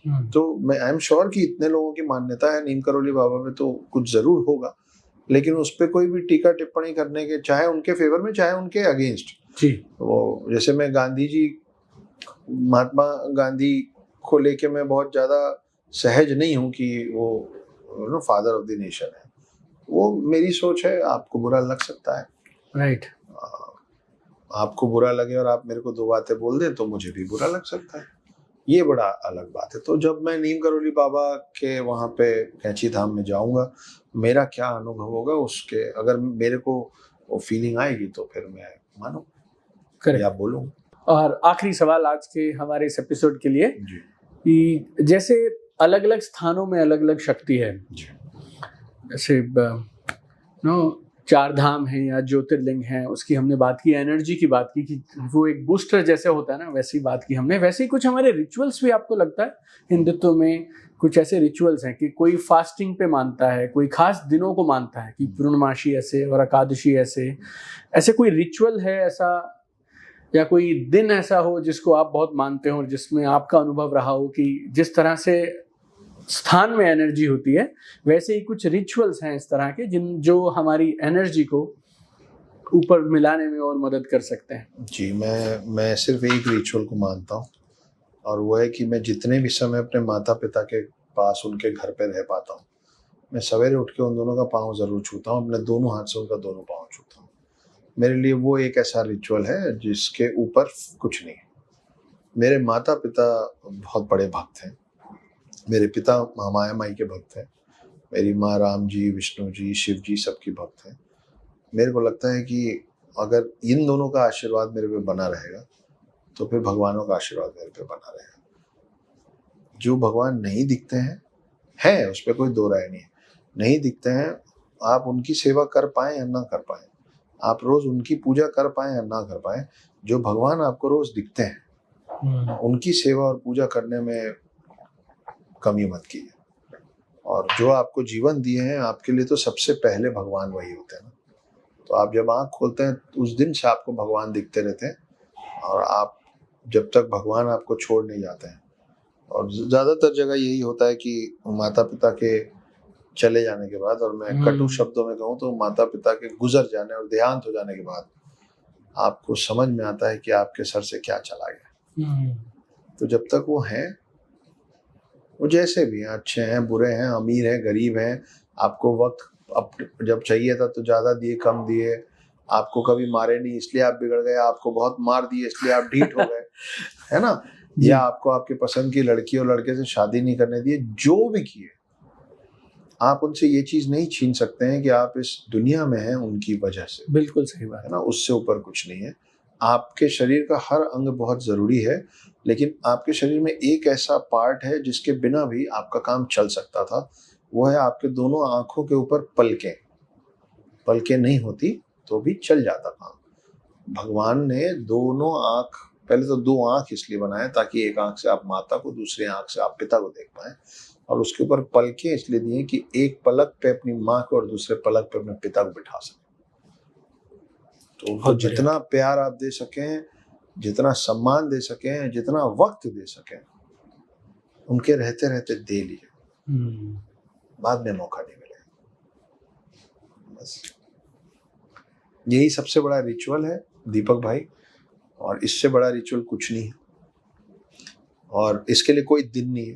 तो मैं आई एम श्योर कि इतने लोगों की मान्यता है नीम करोली बाबा में, तो कुछ जरूर होगा, लेकिन उस पर कोई भी टीका टिप्पणी करने के, चाहे उनके फेवर में चाहे उनके अगेंस्ट जी, वो जैसे मैं गांधी जी, महात्मा गांधी को लेके मैं बहुत ज्यादा सहज नहीं हूं कि वो फादर ऑफ द नेशन है। वो मेरी सोच है, आपको बुरा लग सकता है, राइट। आपको बुरा लगे और आप मेरे को 2 बातें बोल दें तो मुझे भी बुरा लग सकता है, ये बड़ा अलग बात है। तो जब मैं नीम करोली बाबा के वहाँ पे कैंची धाम में जाऊंगा, मेरा क्या अनुभव होगा उसके, अगर मेरे को वो फीलिंग आएगी तो फिर मैं मानूं या बोलूं। और आखिरी सवाल आज के हमारे इस एपिसोड के लिए कि जैसे अलग अलग स्थानों में अलग अलग शक्ति है, जैसे 4 धाम है या ज्योतिर्लिंग है, उसकी हमने बात की, एनर्जी की बात की कि वो एक बूस्टर जैसे होता है ना, वैसी बात की हमने। वैसे ही कुछ हमारे रिचुअल्स भी आपको लगता है हिंदुत्व में कुछ ऐसे रिचुअल्स हैं कि कोई फास्टिंग पे मानता है, कोई खास दिनों को मानता है कि पूर्णमासी ऐसे और एकादशी ऐसे कोई रिचुअल है ऐसा, या कोई दिन ऐसा हो जिसको आप बहुत मानते हो और जिसमें आपका अनुभव रहा हो कि जिस तरह से स्थान में एनर्जी होती है, वैसे ही कुछ रिचुअल्स हैं इस तरह के जो हमारी एनर्जी को ऊपर मिलाने में और मदद कर सकते हैं? जी, मैं सिर्फ एक रिचुअल को मानता हूँ, और वो है कि मैं जितने भी समय अपने माता पिता के पास उनके घर पे रह पाता हूँ, मैं सवेरे उठ के उन दोनों का पाँव जरूर छूता हूँ, अपने दोनों हाथ से उनका दोनों पाँव छूता हूँ। मेरे लिए वो एक ऐसा रिचुअल है जिसके ऊपर कुछ नहीं है। मेरे माता पिता बहुत बड़े भक्त हैं, मेरे पिता माया माई के भक्त हैं, मेरी माँ राम जी, विष्णु जी, शिव जी सबकी भक्त हैं। मेरे को लगता है कि अगर इन दोनों का आशीर्वाद मेरे पे बना रहेगा तो फिर भगवानों का आशीर्वाद मेरे पे बना रहेगा। जो भगवान नहीं दिखते हैं उस पर कोई दो राय नहीं है, नहीं दिखते हैं, आप उनकी सेवा कर पाए या ना कर पाए, आप रोज उनकी पूजा कर पाए या ना कर पाए, जो भगवान आपको रोज दिखते हैं उनकी सेवा और पूजा करने में कमी मत कीजिए। और जो आपको जीवन दिए हैं, आपके लिए तो सबसे पहले भगवान वही होते हैं ना। तो आप जब आँख खोलते हैं उस दिन से आपको भगवान दिखते रहते हैं, और आप जब तक भगवान आपको छोड़ नहीं जाते हैं। और ज़्यादातर जगह यही होता है कि माता पिता के चले जाने के बाद, और मैं कटु शब्दों में कहूँ तो माता पिता के गुजर जाने और देहांत हो जाने के बाद आपको समझ में आता है कि आपके सर से क्या चला गया। तो जब तक वो हैं, वो जैसे भी हैं, अच्छे हैं, बुरे हैं, अमीर हैं, गरीब हैं, आपको वक्त अब जब चाहिए था तो ज़्यादा दिए, कम दिए, आपको कभी मारे नहीं इसलिए आप बिगड़ गए, आपको बहुत मार दिए इसलिए आप ढीठ हो गए, है ना, या आपको आपके पसंद की लड़की और लड़के से शादी नहीं करने दिए, जो भी किए, आप उनसे ये चीज नहीं छीन सकते हैं कि आप इस दुनिया में हैं उनकी वजह से। बिल्कुल सही बात है ना, उससे ऊपर कुछ नहीं है। आपके शरीर का हर अंग बहुत जरूरी है, लेकिन आपके शरीर में एक ऐसा पार्ट है जिसके बिना भी आपका काम चल सकता था, वो है आपके दोनों आंखों के ऊपर पलकें। पलकें नहीं होती तो भी चल जाता काम। भगवान ने दोनों आंख, पहले तो दो आंख इसलिए बनाए ताकि एक आंख से आप माता को, दूसरी आंख से आप पिता को देख पाए, और उसके ऊपर पलकें इसलिए दिए कि एक पलक पे अपनी माँ को और दूसरे पलक पे अपने पिता को बिठा सके। तो उनको जितना प्यार आप दे सकें, जितना सम्मान दे सकें, जितना वक्त दे सकें, उनके रहते रहते दे लिए, बाद में मौका नहीं मिलेगा। बस यही सबसे बड़ा रिचुअल है दीपक भाई, और इससे बड़ा रिचुअल कुछ नहीं है, और इसके लिए कोई दिन नहीं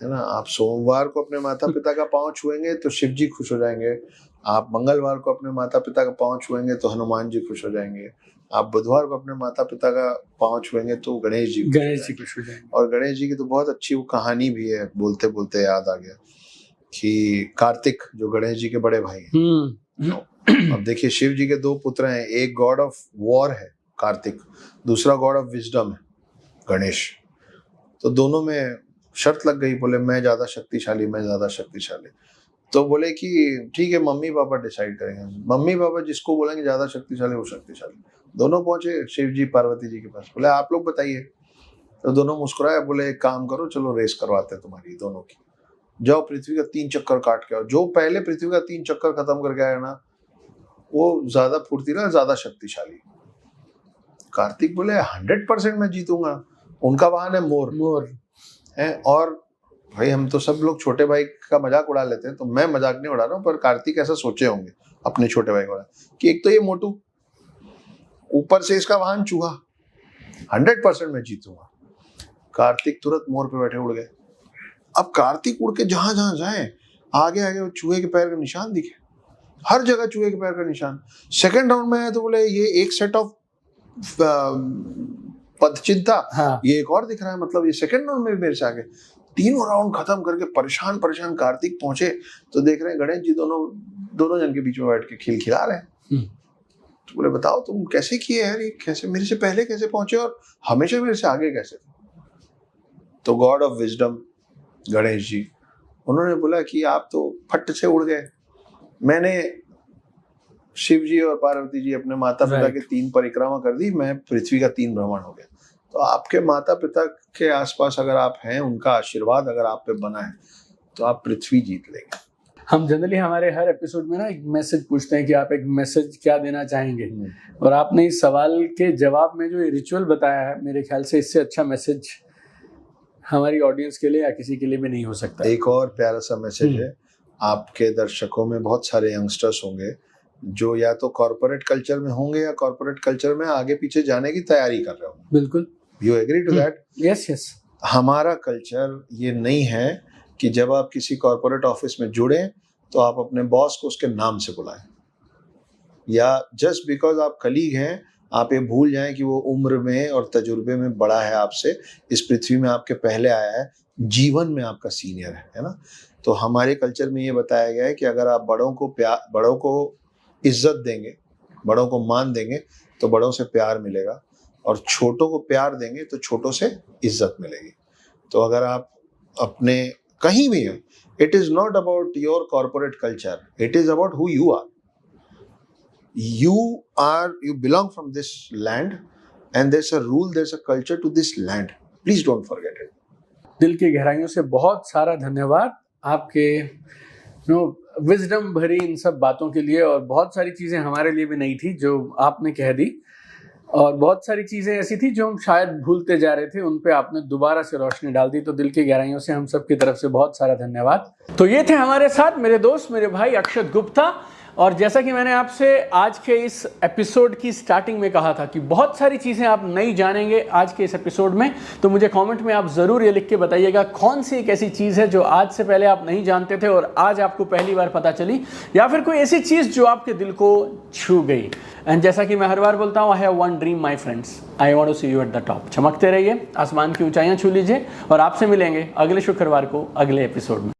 है ना। आप सोमवार को अपने माता पिता का पांव छुएंगे तो शिव जी खुश हो जाएंगे, आप मंगलवार को अपने माता पिता का पांव छुएंगे तो हनुमान जी खुश हो जाएंगे, आप बुधवार को अपने माता पिता का पांव छुएंगे तो गणेश जी खुश हो जाएंगे। और गणेश जी की तो बहुत अच्छी वो कहानी भी है, बोलते बोलते याद आ गया कि कार्तिक जो गणेश जी के बड़े भाई हैं, अब देखिए शिव जी के दो पुत्र हैं, एक गॉड ऑफ वॉर है कार्तिक, दूसरा गॉड ऑफ विजडम है गणेश। तो दोनों में शर्त लग गई, बोले मैं ज्यादा शक्तिशाली, मैं ज्यादा शक्तिशाली। तो बोले कि ठीक है मम्मी पापा डिसाइड करेंगे, मम्मी पापा जिसको बोलेंगे ज्यादा शक्तिशाली वो शक्तिशाली। दोनों पहुंचे शिव जी पार्वती जी के पास, बोले आप लोग बताइए। तो दोनों मुस्कुराए, बोले एक काम करो, चलो रेस करवाते हैं तुम्हारी दोनों की, जाओ पृथ्वी का 3 चक्कर काट के आओ, जो पहले पृथ्वी का 3 चक्कर खत्म करके आया ना वो ज्यादा फुर्तीला, ज्यादा शक्तिशाली। कार्तिक बोले 100% मैं जीतूंगा, उनका वाहन है मोर है। और भाई हम तो सब लोग छोटे भाई का मजाक उड़ा लेते हैं, तो मैं मजाक नहीं उड़ा रहा हूँ, पर कार्तिक ऐसा सोचे होंगे अपने छोटे भाई को कि एक तो ये मोटू, ऊपर से इसका वाहन चूहा, 100% मैं जीतूंगा। कार्तिक तुरंत मोर पे बैठे उड़ गए। अब कार्तिक उड़ के जहां जहां जाए, आगे आगे वो चूहे के पैर का निशान दिखे, हर जगह चूहे के पैर का निशान। सेकंड राउंड में आया तो बोले ये एक सेट ऑफ पदचिंता, हाँ। ये एक और दिख रहा है, मतलब ये सेकंड राउंड में भी मेरे से आगे। तीनों राउंड खत्म करके परेशान परेशान कार्तिक पहुंचे तो देख रहे हैं गणेश जी दोनों जन के बीच में बैठ के खिलखिला रहे हैं। तो बोले बताओ तुम कैसे किए यार, ये कैसे मेरे से पहले कैसे पहुंचे और हमेशा मेरे से आगे कैसे? तो God of wisdom Ganesh ji, उन्होंने बोला कि आप तो फट से उड़ गए, मैंने शिव जी और पार्वती जी अपने माता पिता के 3 परिक्रमा कर दी, मैं पृथ्वी का 3 भ्रमण हो गया। तो आपके माता पिता के आसपास अगर आप हैं, उनका आशीर्वाद अगर आप पे बना है तो आप पृथ्वी जीत लेंगे। हम जनरली हमारे हर एपिसोड में ना एक मैसेज पूछते हैं कि आप एक मैसेज क्या देना चाहेंगे, और आपने इस सवाल के जवाब में जो ये रिचुअल बताया है, मेरे ख्याल से इससे अच्छा मैसेज हमारी ऑडियंस के लिए या किसी के लिए भी नहीं हो सकता। एक और प्यारा सा मैसेज है, आपके दर्शकों में बहुत सारे यंगस्टर्स होंगे जो या तो कॉर्पोरेट कल्चर में होंगे या कॉर्पोरेट कल्चर में आगे पीछे जाने की तैयारी कर रहे होंगे। बिल्कुल, you agree to that? Yes. हमारा कल्चर ये नहीं है कि जब आप किसी कॉर्पोरेट ऑफिस में जुड़े तो आप अपने बॉस को उसके नाम से बुलाएं, या जस्ट बिकॉज आप कलीग हैं आप ये भूल जाएं कि वो उम्र में और तजुर्बे में बड़ा है आपसे, इस पृथ्वी में आपके पहले आया है, जीवन में आपका सीनियर है ना। तो हमारे कल्चर में ये बताया गया है कि अगर आप बड़ों को इज्जत देंगे, बड़ों को मान देंगे तो बड़ों से प्यार मिलेगा, और छोटों को प्यार देंगे तो छोटों से इज्जत मिलेगी। तो अगर आप अपने कहीं भी हो, it is not about your corporate culture, it is about who you are. You belong from this land and there's a rule, there's a culture to this land. Please don't forget it. दिल की गहराइयों से बहुत सारा धन्यवाद आपके wisdom भरी इन सब बातों के लिए, और बहुत सारी चीज़ें हमारे लिए भी नहीं थी जो आपने कह दी, और बहुत सारी चीज़ें ऐसी थी जो हम शायद भूलते जा रहे थे, उन पे आपने दोबारा से रोशनी डाल दी। तो दिल की गहराइयों से हम सब की तरफ से बहुत सारा धन्यवाद। तो ये थे हमारे साथ मेरे दोस्त, मेरे भाई अक्षत गुप्ता, और जैसा कि मैंने आपसे आज के इस एपिसोड की स्टार्टिंग में कहा था कि बहुत सारी चीज़ें आप नई जानेंगे आज के इस एपिसोड में, तो मुझे कमेंट में आप ज़रूर ये लिख के बताइएगा कौन सी एक ऐसी चीज़ है जो आज से पहले आप नहीं जानते थे और आज आपको पहली बार पता चली, या फिर कोई ऐसी चीज़ जो आपके दिल को छू गई। एंड जैसा कि मैं हर बार बोलता हूँ, I have one dream my friends, I want to see you at the top. चमकते रहिए, आसमान की ऊंचाइयाँ छू लीजिए और आपसे मिलेंगे अगले शुक्रवार को अगले एपिसोड में।